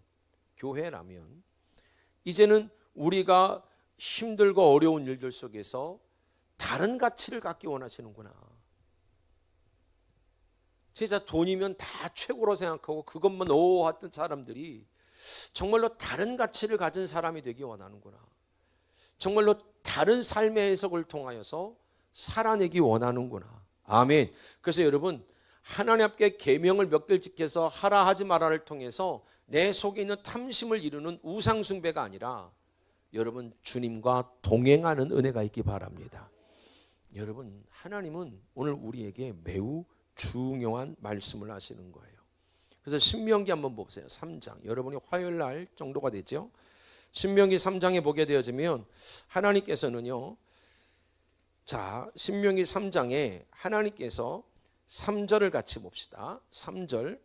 이제는 우리가 힘들고 어려운 일들 속에서 다른 가치를 갖기 원하시는구나. 진짜 돈이면 다 최고로 생각하고 그것만 하던 사람들이 정말로 다른 가치를 가진 사람이 되기 원하는구나. 정말로 다른 삶의 해석을 통하여서 살아내기 원하는구나. 아멘. 그래서 여러분, 하나님 앞에 계명을 몇 개를 지켜서 하라 하지 마라를 통해서 내 속에 있는 탐심을 이루는 우상 숭배가 아니라 여러분 주님과 동행하는 은혜가 있기 바랍니다. 여러분, 하나님은 오늘 우리에게 매우 중요한 말씀을 하시는 거예요. 그래서 신명기 한번 보세요. 3장. 여러분이 화요일 날 정도가 되죠. 신명기 3장에 보게 되어지면 하나님께서는요, 자, 신명기 3장에 하나님께서 3절을 같이 봅시다. 3절.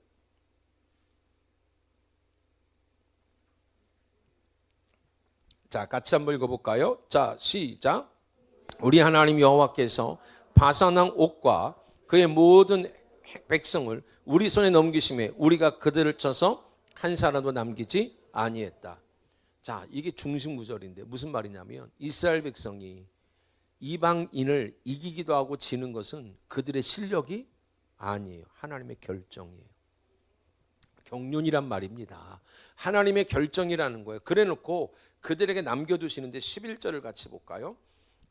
자, 같이 한번 읽어볼까요? 자, 시작. 우리 하나님 여호와께서 바산왕 옥과 그의 모든 백성을 우리 손에 넘기심에 우리가 그들을 쳐서 한 사람도 남기지 아니했다. 자, 이게 중심 구절인데 무슨 말이냐면 이스라엘 백성이 이방인을 이기기도 하고 지는 것은 그들의 실력이 아니에요. 하나님의 결정이에요. 경륜이란 말입니다. 하나님의 결정이라는 거예요. 그래놓고 그들에게 남겨두시는데 11절을 같이 볼까요?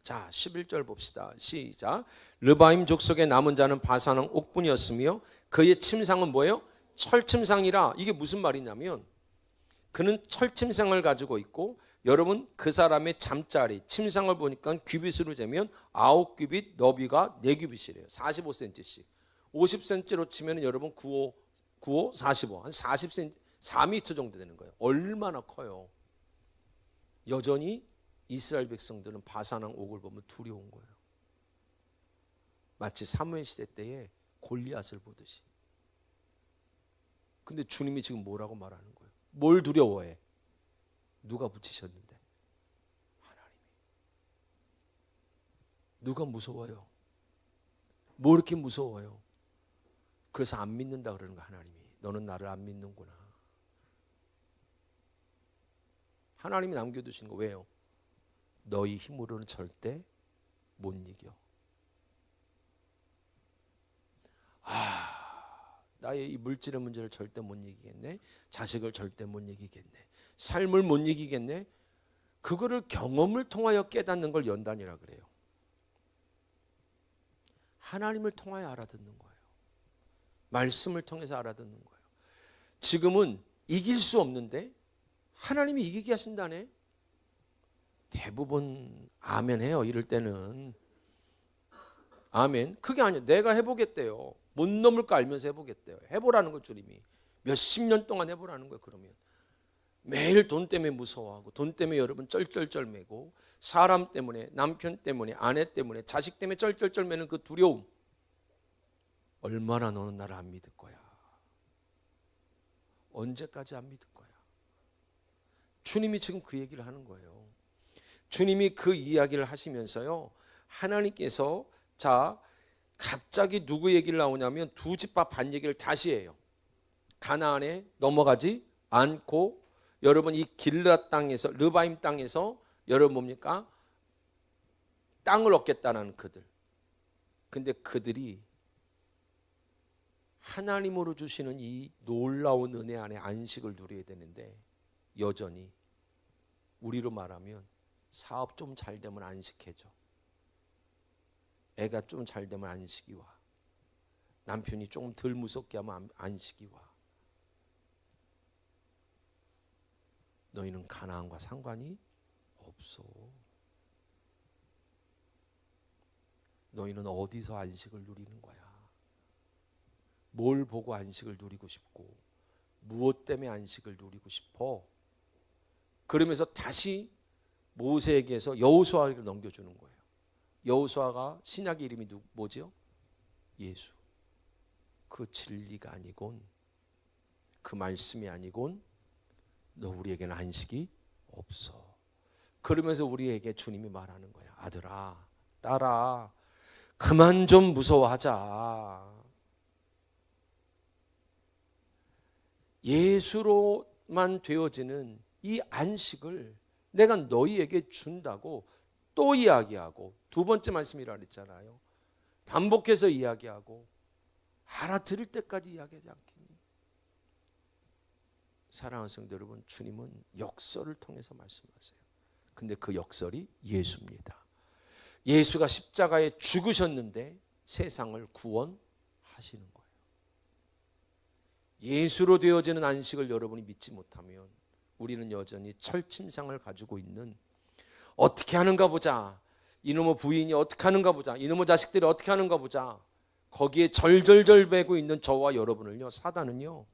자, 11절 봅시다. 시작. 르바임 족속의 남은 자는 바산왕 옥분이었으며 그의 침상은 뭐예요? 철침상이라. 이게 무슨 말이냐면 그는 철침상을 가지고 있고, 여러분 그 사람의 잠자리 침상을 보니까 규빗으로 재면 9규빗, 너비가 4규빗이래요. 45cm씩. 50cm로 치면 여러분 95, 45, 한 40cm, 4m 정도 되는 거예요. 얼마나 커요. 여전히 이스라엘 백성들은 바산왕 옥을 보면 두려운 거예요. 마치 사무엘 시대 때에 골리앗을 보듯이. 근데 주님이 지금 뭐라고 말하는 거예요? 뭘 두려워해? 누가 붙이셨는데? 하나님이. 누가 무서워요? 뭐 이렇게 무서워요? 그래서 안 믿는다 그러는 거야. 하나님이. 너는 나를 안 믿는구나. 하나님이 남겨두신 거. 왜요? 너희 힘으로는 절대 못 이겨. 나의 이 물질의 문제를 절대 못 이기겠네. 자식을 절대 못 이기겠네. 삶을 못 이기겠네. 그거를 경험을 통하여 깨닫는 걸 연단이라 그래요. 하나님을 통하여 알아듣는 거예요. 말씀을 통해서 알아듣는 거예요. 지금은 이길 수 없는데 하나님이 이기게 하신다네. 대부분 아멘 해요. 이럴 때는 아멘. 그게 아니에요. 내가 해보겠대요. 못 넘을 거 알면서 해보겠대요. 해보라는 거. 주님이 몇십 년 동안 해보라는 거예요. 그러면 매일 돈 때문에 무서워하고, 돈 때문에 여러분 쩔쩔쩔 매고, 사람 때문에, 남편 때문에, 아내 때문에, 자식 때문에 쩔쩔쩔 매는 그 두려움. 얼마나 너는 나를 안 믿을 거야? 언제까지 안 믿을 거야? 주님이 지금 그 얘기를 하는 거예요. 주님이 그 이야기를 하시면서요, 하나님께서 자 갑자기 누구 얘기를 나오냐면 두 집밥 반 얘기를 다시 해요. 가나안에 넘어가지 않고, 여러분 이 길르앗 땅에서, 르바임 땅에서 여러분 뭡니까? 땅을 얻겠다는 그들. 근데 그들이 하나님으로 주시는 이 놀라운 은혜 안에 안식을 누려야 되는데, 여전히 우리로 말하면 사업 좀 잘 되면 안식해줘. 애가 좀 잘 되면 안식이 와. 남편이 조금 덜 무섭게 하면 안식이 와. 너희는 가나안과 상관이 없어. 너희는 어디서 안식을 누리는 거야? 뭘 보고 안식을 누리고 싶고, 무엇 때문에 안식을 누리고 싶어? 그러면서 다시 모세에게서 여호수아에게 넘겨주는 거예요. 여호수아가 신약의 이름이 뭐죠? 예수. 그 진리가 아니곤, 그 말씀이 아니곤 너 우리에게는 안식이 없어. 그러면서 우리에게 주님이 말하는 거야. 아들아, 딸아, 그만 좀 무서워하자. 예수로만 되어지는 이 안식을 내가 너희에게 준다고 또 이야기하고, 두 번째 말씀이라 그랬잖아요. 반복해서 이야기하고 알아들을 때까지 이야기하지 않겠니? 사랑하는 성도 여러분, 주님은 역설을 통해서 말씀하세요. 근데 그 역설이 예수입니다. 예수가 십자가에 죽으셨는데 세상을 구원하시는 거예요. 예수로 되어지는 안식을 여러분이 믿지 못하면 우리는 여전히 철침상을 가지고 있는, 어떻게 하는가 보자, 이놈의 부인이 어떻게 하는가 보자, 이놈의 자식들이 어떻게 하는가 보자, 거기에 절절절 매고 있는 저와 여러분을요, 사단은요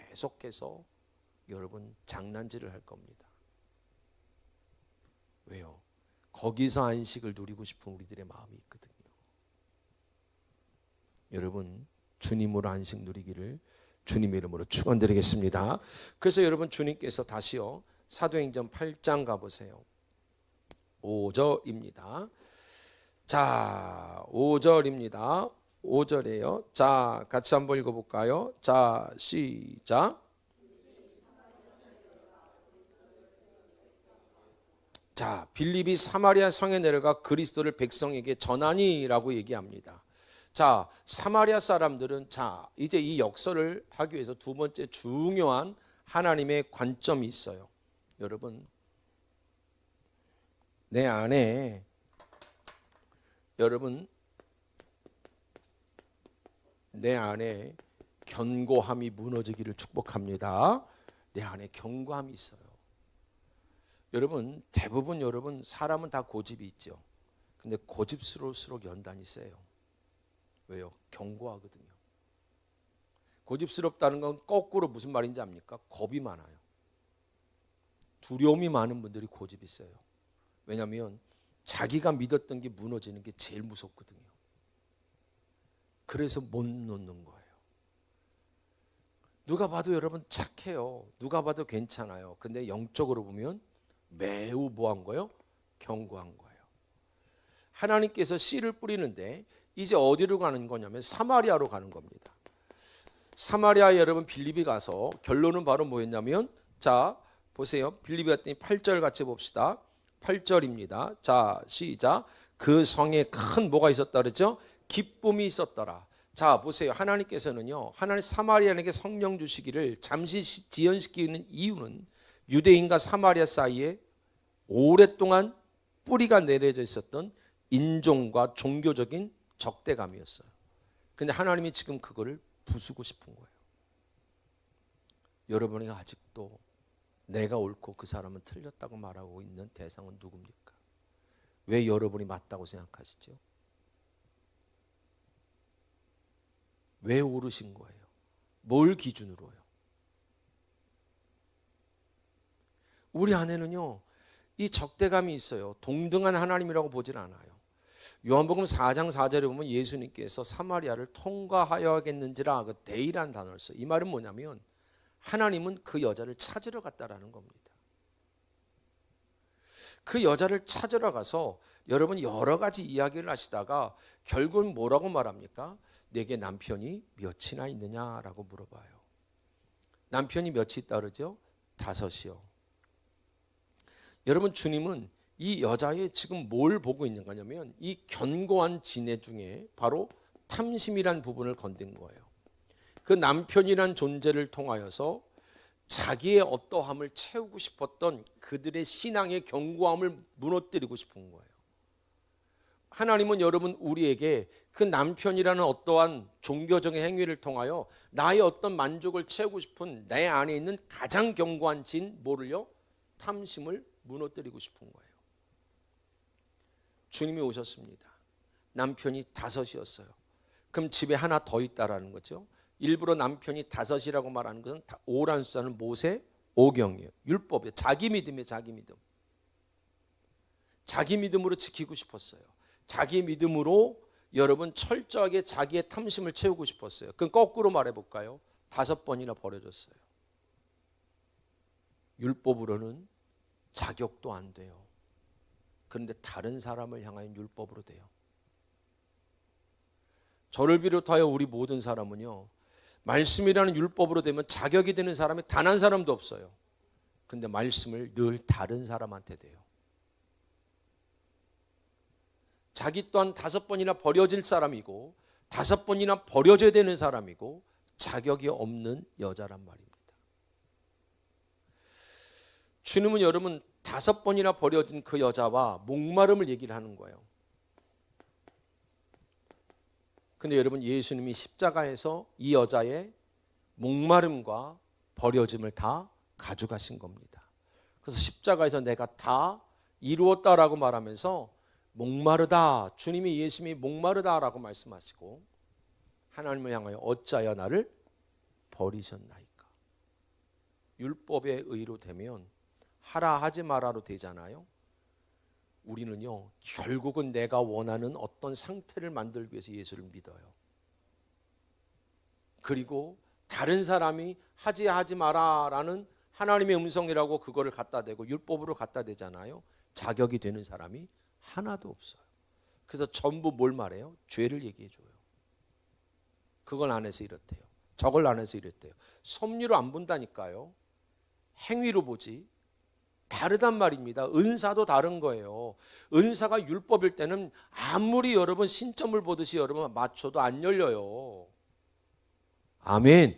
계속해서 여러분 장난질을 할 겁니다. 왜요? 거기서 안식을 누리고 싶은 우리들의 마음이 있거든요. 여러분 주님으로 안식 누리기를 주님의 이름으로 축원드리겠습니다. 그래서 여러분 주님께서 다시요 사도행전 8장 가보세요. 5절입니다. 자, 5절입니다. 5절이에요. 자, 같이 한번 읽어볼까요? 자, 시작. 자, 빌립이 사마리아 성에 내려가 그리스도를 백성에게 전하니라고 얘기합니다. 자, 사마리아 사람들은 자, 이제 이 역설을 하기 위해서 두 번째 중요한 하나님의 관점이 있어요. 여러분, 내 안에 견고함이 무너지기를 축복합니다. 내 안에 견고함이 있어요. 여러분, 대부분 여러분 사람은 다 고집이 있죠. 근데 고집스러울수록 연단이 세요. 왜요? 견고하거든요. 고집스럽다는 건 거꾸로 무슨 말인지 압니까? 겁이 많아요. 두려움이 많은 분들이 고집이 세요. 왜냐하면 자기가 믿었던 게 무너지는 게 제일 무섭거든요. 그래서 못 놓는 거예요. 누가 봐도 여러분 착해요. 누가 봐도 괜찮아요. 근데 영적으로 보면 매우 뭐한 거예요? 견고한 거예요. 하나님께서 씨를 뿌리는데 이제 어디로 가는 거냐면 사마리아로 가는 겁니다. 사마리아에 여러분 빌립이 가서 결론은 바로 뭐였냐면, 자 보세요. 빌립이 갔더니 8절 같이 봅시다. 8절입니다. 자 시작. 그 성에 큰 뭐가 있었다 그랬죠? 기쁨이 있었더라. 자 보세요. 하나님께서는요, 하나님 사마리아에게 성령 주시기를 잠시 지연시키는 이유는 유대인과 사마리아 사이에 오랫동안 뿌리가 내려져 있었던 인종과 종교적인 적대감이었어요. 근데 하나님이 지금 그거를 부수고 싶은 거예요. 여러분이 아직도 내가 옳고 그 사람은 틀렸다고 말하고 있는 대상은 누굽니까? 왜 여러분이 맞다고 생각하시죠? 왜 옳으신 거예요? 뭘 기준으로요? 우리 안에는요, 이 적대감이 있어요. 동등한 하나님이라고 보질 않아요. 요한복음 4장 4절에 보면 예수님께서 사마리아를 통과하여야겠는지라 그 데이라는 단어를 써요. 이 말은 뭐냐면 하나님은 그 여자를 찾으러 갔다라는 겁니다. 그 여자를 찾으러 가서 여러분 여러 가지 이야기를 하시다가 결국은 뭐라고 말합니까? 내게 남편이 몇이나 있느냐라고 물어봐요. 남편이 몇이 있다 그러죠? 5이요. 여러분, 주님은 이 여자의 지금 뭘 보고 있는 거냐면 이 견고한 지혜 중에 바로 탐심이란 부분을 건든 거예요. 그 남편이란 존재를 통하여서 자기의 어떠함을 채우고 싶었던 그들의 신앙의 견고함을 무너뜨리고 싶은 거예요. 하나님은 여러분 우리에게 그 남편이라는 어떠한 종교적인 행위를 통하여 나의 어떤 만족을 채우고 싶은 내 안에 있는 가장 견고한 진 뭐를요? 탐심을 무너뜨리고 싶은 거예요. 주님이 오셨습니다. 남편이 5이었어요. 그럼 집에 하나 더 있다라는 거죠. 일부러 남편이 5이라고 말하는 것은 5라는 숫자는 모세 오경이에요. 율법이에요. 자기 믿음이에요. 자기 믿음. 자기 믿음으로 지키고 싶었어요. 자기 믿음으로 여러분 철저하게 자기의 탐심을 채우고 싶었어요. 그럼 거꾸로 말해볼까요? 5번이나 버려졌어요. 율법으로는 자격도 안 돼요. 그런데 다른 사람을 향하여 율법으로 돼요. 저를 비롯하여 우리 모든 사람은요, 말씀이라는 율법으로 되면 자격이 되는 사람이 단 한 사람도 없어요. 근데 말씀을 늘 다른 사람한테 돼요. 자기 또한 5번이나 버려질 사람이고 5번이나 버려져야 되는 사람이고 자격이 없는 여자란 말입니다. 주님은 여러분 5번이나 버려진 그 여자와 목마름을 얘기를 하는 거예요. 근데 여러분 예수님이 십자가에서 이 여자의 목마름과 버려짐을 다 가져가신 겁니다. 그래서 십자가에서 내가 다 이루었다라고 말하면서 목마르다, 주님이 예수님이 목마르다라고 말씀하시고 하나님을 향하여 어찌하여 나를 버리셨나이까. 율법의 의로 되면 하라 하지 마라로 되잖아요. 우리는요 결국은 내가 원하는 어떤 상태를 만들기 위해서 예수를 믿어요. 그리고 다른 사람이 하지 마라라는 하나님의 음성이라고 그거를 갖다 대고 율법으로 갖다 대잖아요. 자격이 되는 사람이 하나도 없어요. 그래서 전부 뭘 말해요? 죄를 얘기해 줘요. 그걸 안 해서 이렇대요. 저걸 안 해서 이랬대요. 섭리로 안 본다니까요. 행위로 보지. 다르단 말입니다. 은사도 다른 거예요. 은사가 율법일 때는 아무리 여러분 신점을 보듯이 여러분 맞춰도 안 열려요. 아멘.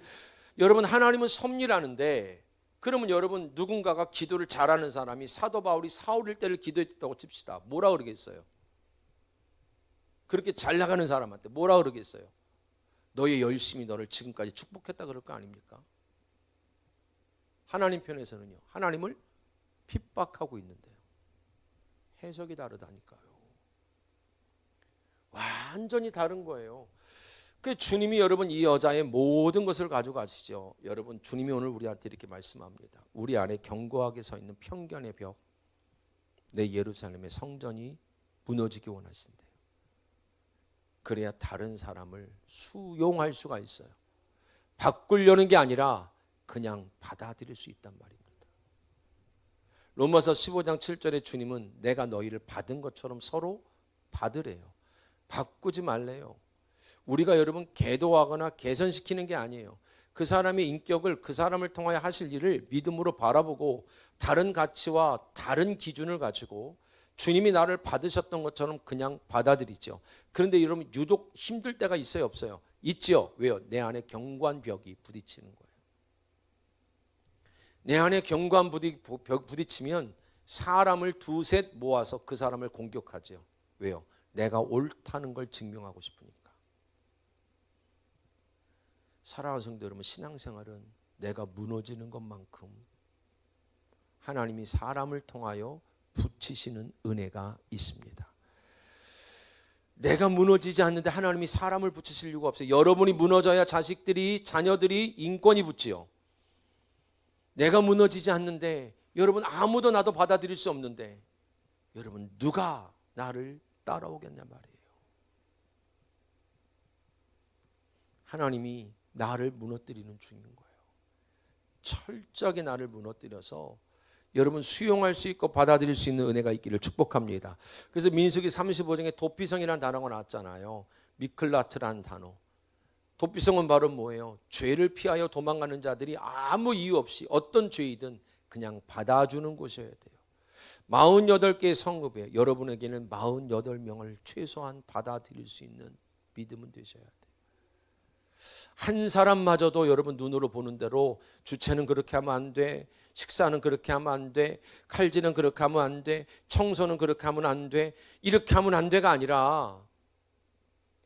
여러분 하나님은 섭리라는데, 그러면 여러분 누군가가 기도를 잘하는 사람이 사도 바울이 사울일 때를 기도했다고 칩시다. 뭐라 그러겠어요? 그렇게 잘 나가는 사람한테 뭐라 그러겠어요? 너의 열심이 너를 지금까지 축복했다 그럴 거 아닙니까? 하나님 편에서는요, 하나님을 핍박하고 있는데요. 해석이 다르다니까요. 완전히 다른 거예요. 그 주님이 여러분 이 여자의 모든 것을 가져가시죠. 여러분 주님이 오늘 우리한테 이렇게 말씀합니다. 우리 안에 견고하게 서 있는 편견의 벽, 내 예루살렘의 성전이 무너지기 원하신대요. 그래야 다른 사람을 수용할 수가 있어요. 바꾸려는 게 아니라 그냥 받아들일 수 있단 말입니다. 로마서 15장 7절에 주님은 내가 너희를 받은 것처럼 서로 받으래요. 바꾸지 말래요. 우리가 여러분 계도하거나 개선시키는 게 아니에요. 그 사람의 인격을, 그 사람을 통하여 하실 일을 믿음으로 바라보고 다른 가치와 다른 기준을 가지고 주님이 나를 받으셨던 것처럼 그냥 받아들이죠. 그런데 여러분 유독 힘들 때가 있어요, 없어요? 있죠. 왜요? 내 안에 견고한 벽이 부딪히는 거예요. 내 안에 견고한 부딪히면 사람을 두셋 모아서 그 사람을 공격하죠. 왜요? 내가 옳다는 걸 증명하고 싶으니까. 사랑하는 성도 여러분, 신앙생활은 내가 무너지는 것만큼 하나님이 사람을 통하여 붙이시는 은혜가 있습니다. 내가 무너지지 않는데 하나님이 사람을 붙이실 이유가 없어요. 여러분이 무너져야 자식들이, 자녀들이 인권이 붙지요. 내가 무너지지 않는데, 여러분 아무도 나도 받아들일 수 없는데 여러분 누가 나를 따라오겠냐 말이에요. 하나님이 나를 무너뜨리는 중인 거예요. 철저하게 나를 무너뜨려서 여러분 수용할 수 있고 받아들일 수 있는 은혜가 있기를 축복합니다. 그래서 민수기 35장에 도피성이라는 단어가 나왔잖아요. 미클라트라는 단어. 도피성은 바로 뭐예요? 죄를 피하여 도망가는 자들이 아무 이유 없이 어떤 죄이든 그냥 받아주는 곳이어야 돼요. 48개의 성읍에 여러분에게는 48명을 최소한 받아들일 수 있는 믿음은 되셔야 돼요. 한 사람마저도 여러분 눈으로 보는 대로 주차는 그렇게 하면 안 돼, 식사는 그렇게 하면 안 돼, 칼질은 그렇게 하면 안 돼, 청소는 그렇게 하면 안 돼, 이렇게 하면 안 돼가 아니라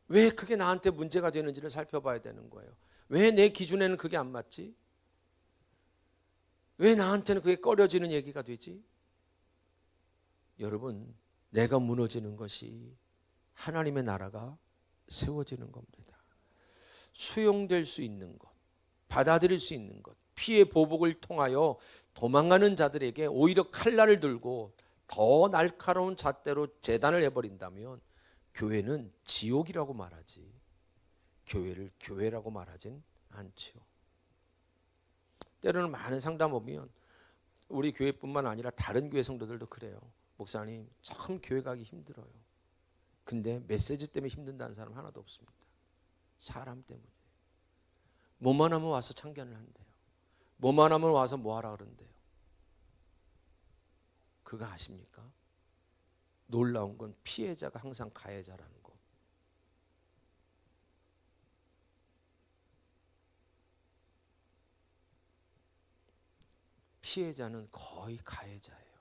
왜 그게 나한테 문제가 되는지를 살펴봐야 되는 거예요. 왜 내 기준에는 그게 안 맞지? 왜 나한테는 그게 꺼려지는 얘기가 되지? 여러분, 내가 무너지는 것이 하나님의 나라가 세워지는 겁니다. 수용될 수 있는 것, 받아들일 수 있는 것, 피해 보복을 통하여 도망가는 자들에게 오히려 칼날을 들고 더 날카로운 잣대로 재단을 해버린다면 교회는 지옥이라고 말하지, 교회를 교회라고 말하진 않죠. 때로는 많은 상담 보면 우리 교회뿐만 아니라 다른 교회 성도들도 그래요. 목사님, 참 교회 가기 힘들어요. 근데 메시지 때문에 힘든다는 사람 하나도 없습니다. 사람 때문에. 뭐만 하면 와서 참견을 한대요. 뭐만 하면 와서 뭐하라 그런대요. 그거 아십니까? 놀라운 건 피해자가 항상 가해자라는 거. 피해자는 거의 가해자예요.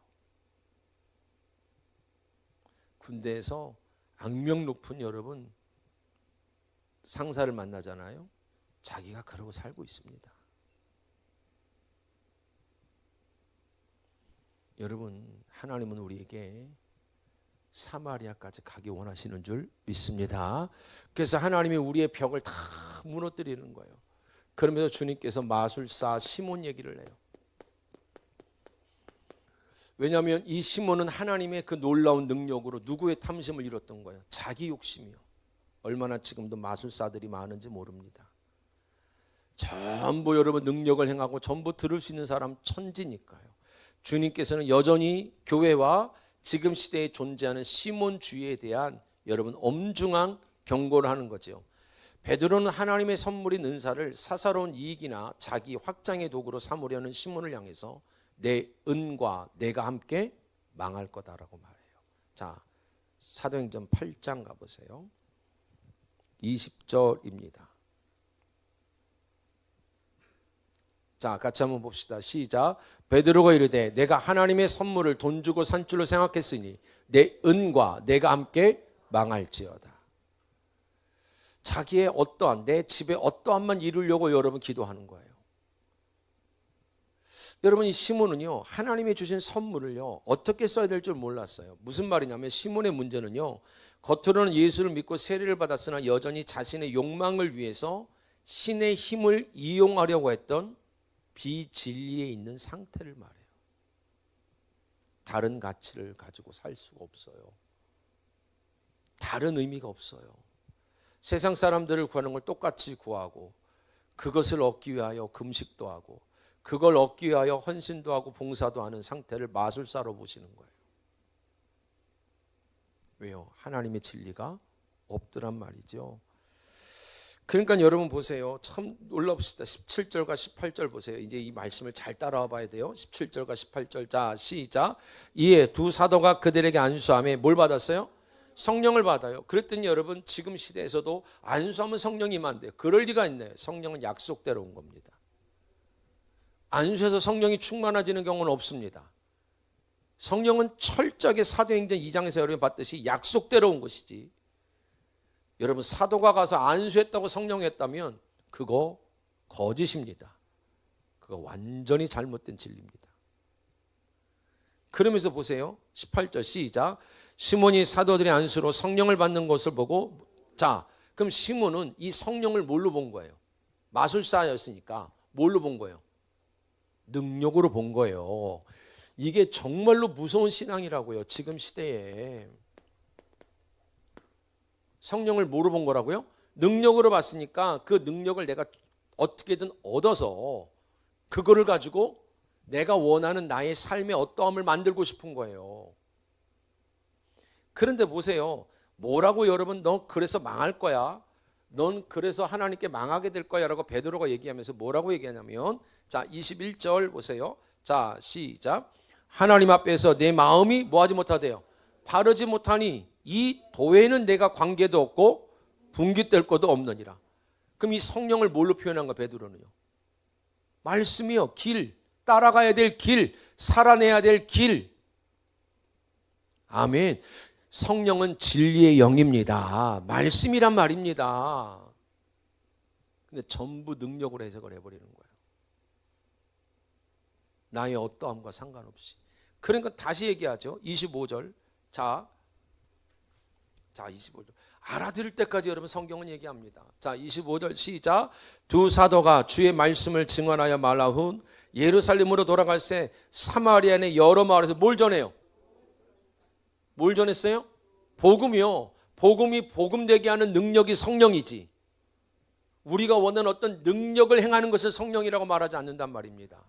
군대에서 악명 높은 여러분 상사를 만나잖아요. 자기가 그러고 살고 있습니다. 여러분, 하나님은 우리에게 사마리아까지 가기 원하시는 줄 믿습니다. 그래서 하나님이 우리의 벽을 다 무너뜨리는 거예요. 그러면서 주님께서 마술사 시몬 얘기를 해요. 왜냐하면 이 시몬은 하나님의 그 놀라운 능력으로 누구의 탐심을 이뤘던 거예요? 자기 욕심이요. 얼마나 지금도 마술사들이 많은지 모릅니다. 전부 여러분 능력을 행하고 전부 들을 수 있는 사람 천지니까요. 주님께서는 여전히 교회와 지금 시대에 존재하는 시몬주의에 대한 여러분 엄중한 경고를 하는 거죠. 베드로는 하나님의 선물인 은사를 사사로운 이익이나 자기 확장의 도구로 삼으려는 시몬을 향해서 내 은과 내가 함께 망할 거다라고 말해요. 자, 사도행전 8장 가보세요. 20절입니다. 자, 같이 한번 봅시다. 시작. 베드로가 이르되 내가 하나님의 선물을 돈 주고 산 줄로 생각했으니 내 은과 내가 함께 망할지어다. 자기의 어떠한, 내 집에 어떠한만 이루려고 여러분 기도하는 거예요. 여러분, 이 시몬은요, 하나님이 주신 선물을요, 어떻게 써야 될 줄 몰랐어요. 무슨 말이냐면, 시몬의 문제는요, 겉으로는 예수를 믿고 세례를 받았으나 여전히 자신의 욕망을 위해서 신의 힘을 이용하려고 했던 비진리에 있는 상태를 말해요. 다른 가치를 가지고 살 수가 없어요. 다른 의미가 없어요. 세상 사람들을 구하는 걸 똑같이 구하고, 그것을 얻기 위하여 금식도 하고, 그걸 얻기 위하여 헌신도 하고 봉사도 하는 상태를 마술사로 보시는 거예요. 왜요? 하나님의 진리가 없더란 말이죠. 그러니까 여러분 보세요. 참 놀랍시다. 17절과 18절 보세요. 이제 이 말씀을 잘 따라와 봐야 돼요. 17절과 18절. 자, 시작. 이에 두 사도가 그들에게 안수하며 뭘 받았어요? 성령을 받아요. 그랬더니 여러분, 지금 시대에서도 안수하면 성령이 임한대요. 그럴 리가 있나요? 성령은 약속대로 온 겁니다. 안수해서 성령이 충만해지는 경우는 없습니다. 성령은 철저하게 사도행전 2장에서 여러분이 봤듯이 약속대로 온 것이지, 여러분 사도가 가서 안수했다고 성령이 했다면 그거 거짓입니다. 그거 완전히 잘못된 진리입니다. 그러면서 보세요. 18절 시작. 시몬이 사도들의 안수로 성령을 받는 것을 보고, 자, 그럼 시몬은 이 성령을 뭘로 본 거예요? 마술사였으니까 뭘로 본 거예요? 능력으로 본 거예요. 이게 정말로 무서운 신앙이라고요. 지금 시대에. 성령을 뭐로 본 거라고요? 능력으로 봤으니까 그 능력을 내가 어떻게든 얻어서 그거를 가지고 내가 원하는 나의 삶의 어떠함을 만들고 싶은 거예요. 그런데 보세요. 뭐라고 여러분, 너 그래서 망할 거야, 넌 그래서 하나님께 망하게 될 거야 라고 베드로가 얘기하면서 뭐라고 얘기하냐면, 자 21절 보세요. 자 시작. 하나님 앞에서 내 마음이 뭐하지 못하대요? 바르지 못하니 이 도에는 내가 관계도 없고 분깃될 것도 없느니라. 그럼 이 성령을 뭘로 표현한 거야 베드로는요? 말씀이요. 길, 따라가야 될 길, 살아내야 될 길. 아멘. 성령은 진리의 영입니다. 말씀이란 말입니다. 근데 전부 능력으로 해석을 해버리는 거예요. 나의 어떠함과 상관없이. 그러니까 다시 얘기하죠. 25절. 자 25절. 알아들을 때까지 여러분 성경은 얘기합니다. 자 25절 시작. 두 사도가 주의 말씀을 증언하여 말라훈 예루살렘으로 돌아갈새 사마리아 내 여러 마을에서 뭘 전해요? 뭘 전했어요? 복음이요. 복음이 복음되게 하는 능력이 성령이지, 우리가 원하는 어떤 능력을 행하는 것을 성령이라고 말하지 않는단 말입니다.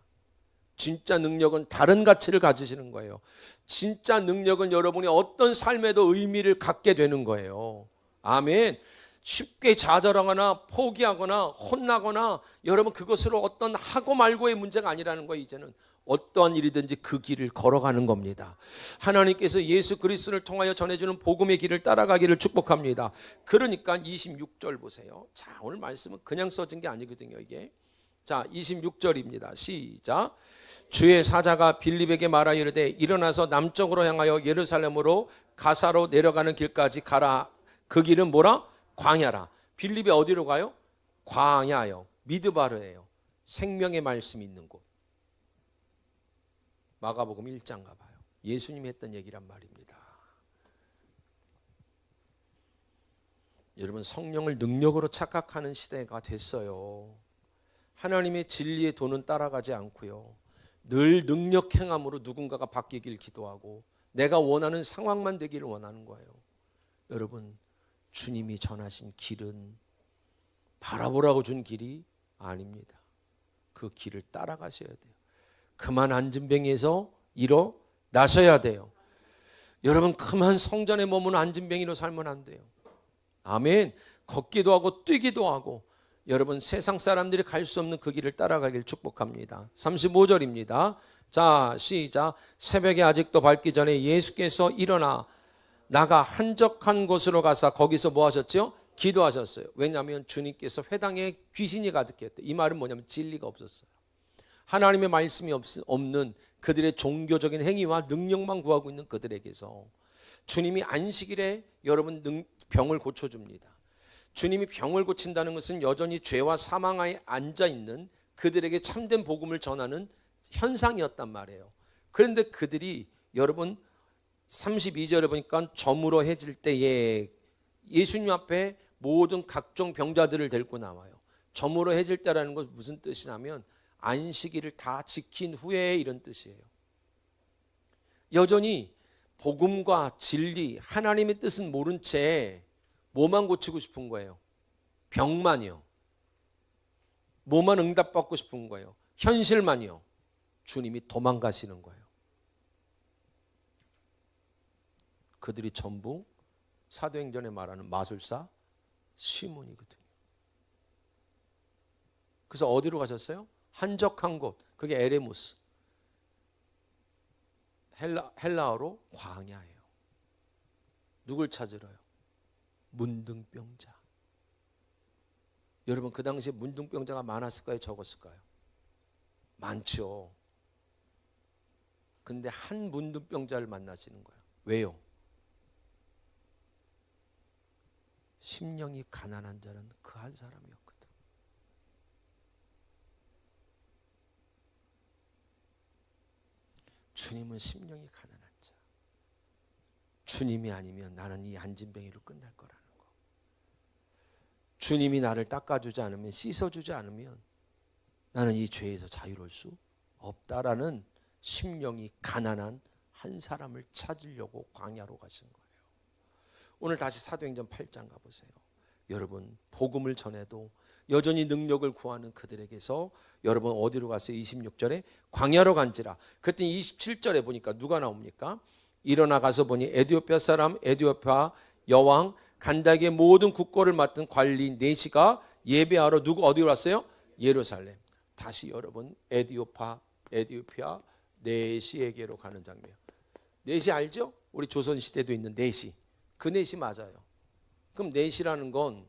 진짜 능력은 다른 가치를 가지시는 거예요. 진짜 능력은 여러분이 어떤 삶에도 의미를 갖게 되는 거예요. 아멘. 쉽게 좌절하거나 포기하거나 혼나거나 여러분 그것으로 어떤 하고 말고의 문제가 아니라는 거예요. 이제는 어떠한 일이든지 그 길을 걸어가는 겁니다. 하나님께서 예수 그리스도를 통하여 전해주는 복음의 길을 따라가기를 축복합니다. 그러니까 26절 보세요. 자, 오늘 말씀은 그냥 써진 게 아니거든요. 이게. 자 26절입니다. 시작. 주의 사자가 빌립에게 말하여 이르되 일어나서 남쪽으로 향하여 예루살렘으로 가사로 내려가는 길까지 가라. 그 길은 뭐라? 광야라. 빌립이 어디로 가요? 광야요. 미드바르예요. 생명의 말씀이 있는 곳. 마가복음 1장 가봐요. 예수님이 했던 얘기란 말입니다. 여러분 성령을 능력으로 착각하는 시대가 됐어요. 하나님의 진리의 도는 따라가지 않고요. 늘 능력 행함으로 누군가가 바뀌길 기도하고 내가 원하는 상황만 되기를 원하는 거예요. 여러분 주님이 전하신 길은 바라보라고 준 길이 아닙니다. 그 길을 따라가셔야 돼요. 그만 앉은뱅이에서 일어나셔야 돼요. 여러분 그만 성전에 머무는 앉은뱅이로 살면 안 돼요. 아멘. 걷기도 하고 뛰기도 하고 여러분 세상 사람들이 갈 수 없는 그 길을 따라가길 축복합니다. 35절입니다. 자, 시작. 새벽이 아직도 밝기 전에 예수께서 일어나 나가 한적한 곳으로 가서 거기서 뭐 하셨죠? 기도하셨어요. 왜냐하면 주님께서 회당에 귀신이 가득했대. 이 말은 뭐냐면 진리가 없었어요. 하나님의 말씀이 없는 그들의 종교적인 행위와 능력만 구하고 있는 그들에게서 주님이 안식일에 여러분 병을 고쳐줍니다. 주님이 병을 고친다는 것은 여전히 죄와 사망하에 앉아있는 그들에게 참된 복음을 전하는 현상이었단 말이에요. 그런데 그들이 여러분 32절에 보니까 저물어 해질 때에 예수님 앞에 모든 각종 병자들을 데리고 나와요. 저물어 해질 때라는 건 무슨 뜻이냐면 안식일을 다 지킨 후에 이런 뜻이에요. 여전히 복음과 진리, 하나님의 뜻은 모른 채 뭐만 고치고 싶은 거예요? 병만이요. 뭐만 응답받고 싶은 거예요? 현실만이요. 주님이 도망가시는 거예요. 그들이 전부 사도행전에 말하는 마술사 시몬이거든요. 그래서 어디로 가셨어요? 한적한 곳, 그게 에레무스. 헬라어로 광야예요. 누굴 찾으러요? 문둥병자. 여러분 그 당시에 문둥병자가 많았을까요? 적었을까요? 많죠. 근데 한 문둥병자를 만나시는 거예요. 왜요? 심령이 가난한 자는 그 한 사람이었거든. 주님은 심령이 가난한 자. 주님이 아니면 나는 이 안진뱅이로 끝날 거라는 거. 주님이 나를 닦아주지 않으면, 씻어주지 않으면 나는 이 죄에서 자유로울 수 없다라는 심령이 가난한 한 사람을 찾으려고 광야로 가신 거예요. 오늘 다시 사도행전 8장 가보세요. 여러분 복음을 전해도 여전히 능력을 구하는 그들에게서 여러분 어디로 갔어요? 26절에 광야로 간지라. 그랬더니 27절에 보니까 누가 나옵니까? 일어나 가서 보니 에디오피아 사람 에디오피아 여왕 간다기의 모든 국고를 맡은 관리인 네시가 예배하러 누구 어디로 왔어요? 예루살렘. 다시 여러분 에디오피아 네시에게로 가는 장면. 네시 알죠? 우리 조선 시대도 있는 네시. 그 네시 맞아요. 그럼 네시라는 건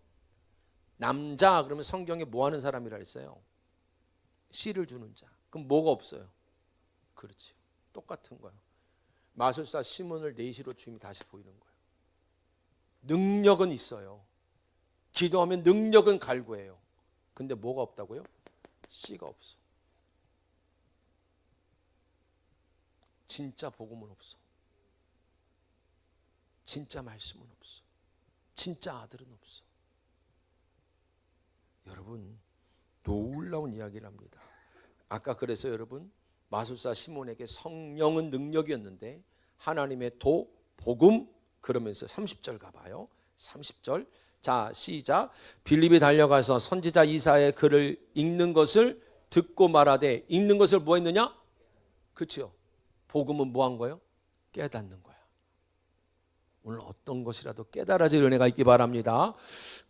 남자 그러면 성경에 뭐 하는 사람이라 했어요? 씨를 주는 자. 그럼 뭐가 없어요? 그렇지. 똑같은 거예요. 마술사 시몬을 네시로 주님이 다시 보이는 거예요. 능력은 있어요. 기도하면 능력은 갈구해요. 근데 뭐가 없다고요? 씨가 없어. 진짜 복음은 없어. 진짜 말씀은 없어. 진짜 아들은 없어. 여러분 놀라운 이야기를 합니다. 아까 그래서 여러분 마술사 시몬에게 성령은 능력이었는데 하나님의 도, 복음 그러면서 30절 가봐요. 30절 자 시작. 빌립이 달려가서 선지자 이사야의 글을 읽는 것을 듣고 말하되 읽는 것을 뭐 했느냐? 그렇죠. 복음은 뭐 한 거예요? 깨닫는 거야. 오늘 어떤 것이라도 깨달아질 은혜가 있기 바랍니다.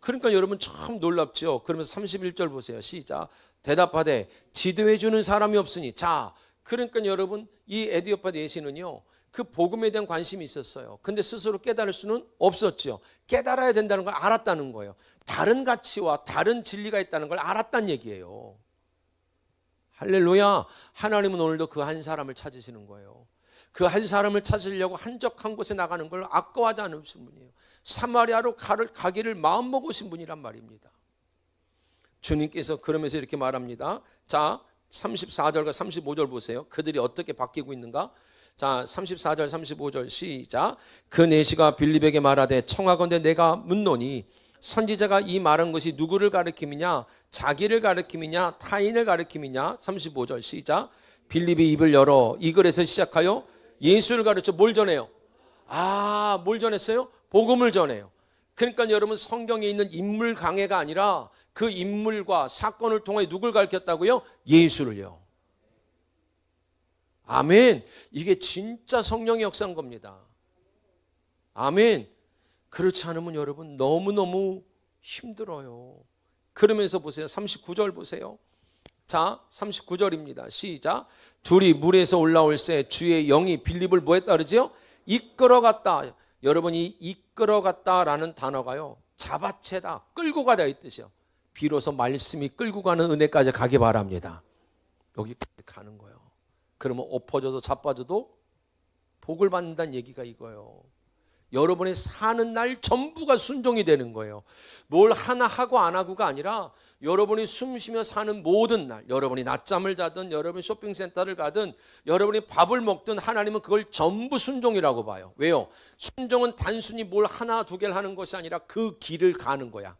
그러니까 여러분 참 놀랍죠. 그러면서 31절 보세요. 시작. 대답하되 지도해 주는 사람이 없으니. 자, 그러니까 여러분 이 에디오파 네시는요. 그 복음에 대한 관심이 있었어요. 근데 스스로 깨달을 수는 없었죠. 깨달아야 된다는 걸 알았다는 거예요. 다른 가치와 다른 진리가 있다는 걸 알았다는 얘기예요. 할렐루야. 하나님은 오늘도 그 한 사람을 찾으시는 거예요. 그 한 사람을 찾으려고 한적한 곳에 나가는 걸 아까워하지 않으신 분이에요. 사마리아로 가기를 마음먹으신 분이란 말입니다. 주님께서 그러면서 이렇게 말합니다. 자 34절과 35절 보세요. 그들이 어떻게 바뀌고 있는가? 자 34절 35절 시작. 그 네시가 빌립에게 말하되 청하건대 내가 묻노니 선지자가 이 말한 것이 누구를 가리킴이냐? 자기를 가리킴이냐? 타인을 가리킴이냐? 35절 시작. 빌립이 입을 열어 이 글에서 시작하여 예수를 가르쳐 뭘 전해요? 뭘 전했어요? 복음을 전해요. 그러니까 여러분 성경에 있는 인물 강해가 아니라 그 인물과 사건을 통해 누굴 가르쳤다고요? 예수를요. 아멘. 이게 진짜 성령의 역사인 겁니다. 아멘. 그렇지 않으면 여러분 너무너무 힘들어요. 그러면서 보세요. 39절 보세요. 자, 39절입니다. 시작. 둘이 물에서 올라올새 주의 영이 빌립을 뭐 했다 그러지요? 이끌어갔다. 여러분이 이끌어갔다라는 단어가요, 잡아채다, 끌고 가다 이 뜻이요. 비로소 말씀이 끌고 가는 은혜까지 가기 바랍니다. 여기까지 가는 거예요. 그러면 엎어져도 자빠져도 복을 받는다는 얘기가 이거예요. 여러분의 사는 날 전부가 순종이 되는 거예요. 뭘 하나 하고 안 하고가 아니라 여러분이 숨쉬며 사는 모든 날, 여러분이 낮잠을 자든 여러분이 쇼핑센터를 가든 여러분이 밥을 먹든 하나님은 그걸 전부 순종이라고 봐요. 왜요? 순종은 단순히 뭘 하나 두 개를 하는 것이 아니라 그 길을 가는 거야.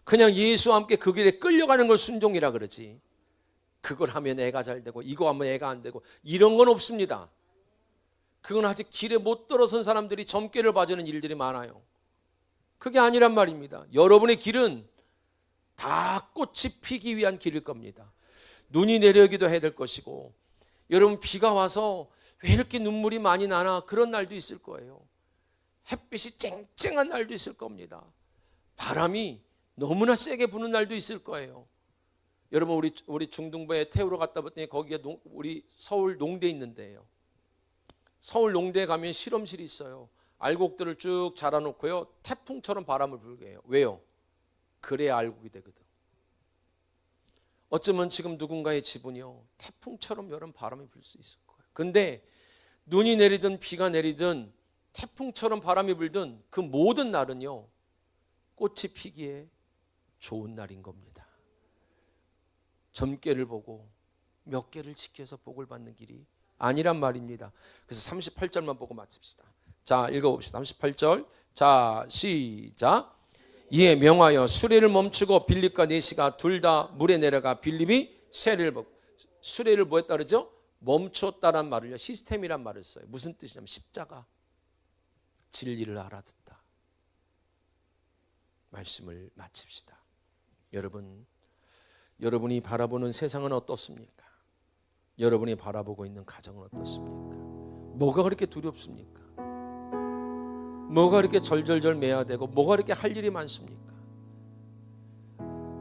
그냥 예수와 함께 그 길에 끌려가는 걸 순종이라 그러지. 그걸 하면 애가 잘 되고 이거 하면 애가 안 되고 이런 건 없습니다. 그건 아직 길에 못 들어선 사람들이 점괘를 봐주는 일들이 많아요. 그게 아니란 말입니다. 여러분의 길은 다 꽃이 피기 위한 길일 겁니다. 눈이 내리기도 해야 될 것이고, 여러분 비가 와서 왜 이렇게 눈물이 많이 나나 그런 날도 있을 거예요. 햇빛이 쨍쨍한 날도 있을 겁니다. 바람이 너무나 세게 부는 날도 있을 거예요. 여러분 우리 중등부에 태우러 갔다 봤더니 거기에 우리 서울 농대 있는데요. 서울 농대에 가면 실험실이 있어요. 알곡들을 쭉 자라놓고요, 태풍처럼 바람을 불게 해요. 왜요? 그래야 알곡이 되거든. 어쩌면 지금 누군가의 집은요, 태풍처럼 여름 바람이 불 수 있을 거예요. 근데 눈이 내리든 비가 내리든 태풍처럼 바람이 불든 그 모든 날은요, 꽃이 피기에 좋은 날인 겁니다. 점괘를 보고 몇 개를 지켜서 복을 받는 길이 아니란 말입니다. 그래서 38절만 보고 마칩시다. 자, 읽어봅시다. 38절. 자, 시작. 이에 명하여 수레를 멈추고 빌립과 네시가 둘 다 물에 내려가 빌립이 세례를 먹고, 수레를 뭐 했다 그러죠? 멈췄다란 말을요, 시스템이란 말을 써요. 무슨 뜻이냐면 십자가, 진리를 알아듣다. 말씀을 마칩시다. 여러분이 바라보는 세상은 어떻습니까? 여러분이 바라보고 있는 가정은 어떻습니까? 뭐가 그렇게 두렵습니까? 뭐가 그렇게 절절절 매야 되고 뭐가 그렇게 할 일이 많습니까?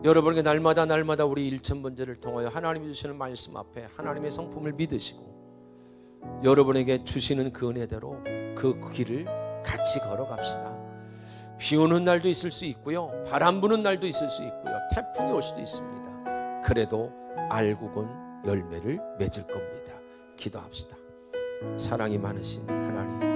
여러분에게 날마다 우리 일천번제를 통하여 하나님이 주시는 말씀 앞에 하나님의 성품을 믿으시고 여러분에게 주시는 그 은혜대로 그 길을 같이 걸어갑시다. 비 오는 날도 있을 수 있고요, 바람 부는 날도 있을 수 있고요, 태풍이 올 수도 있습니다. 그래도 알곡은 열매를 맺을 겁니다. 기도합시다. 사랑이 많으신 하나님,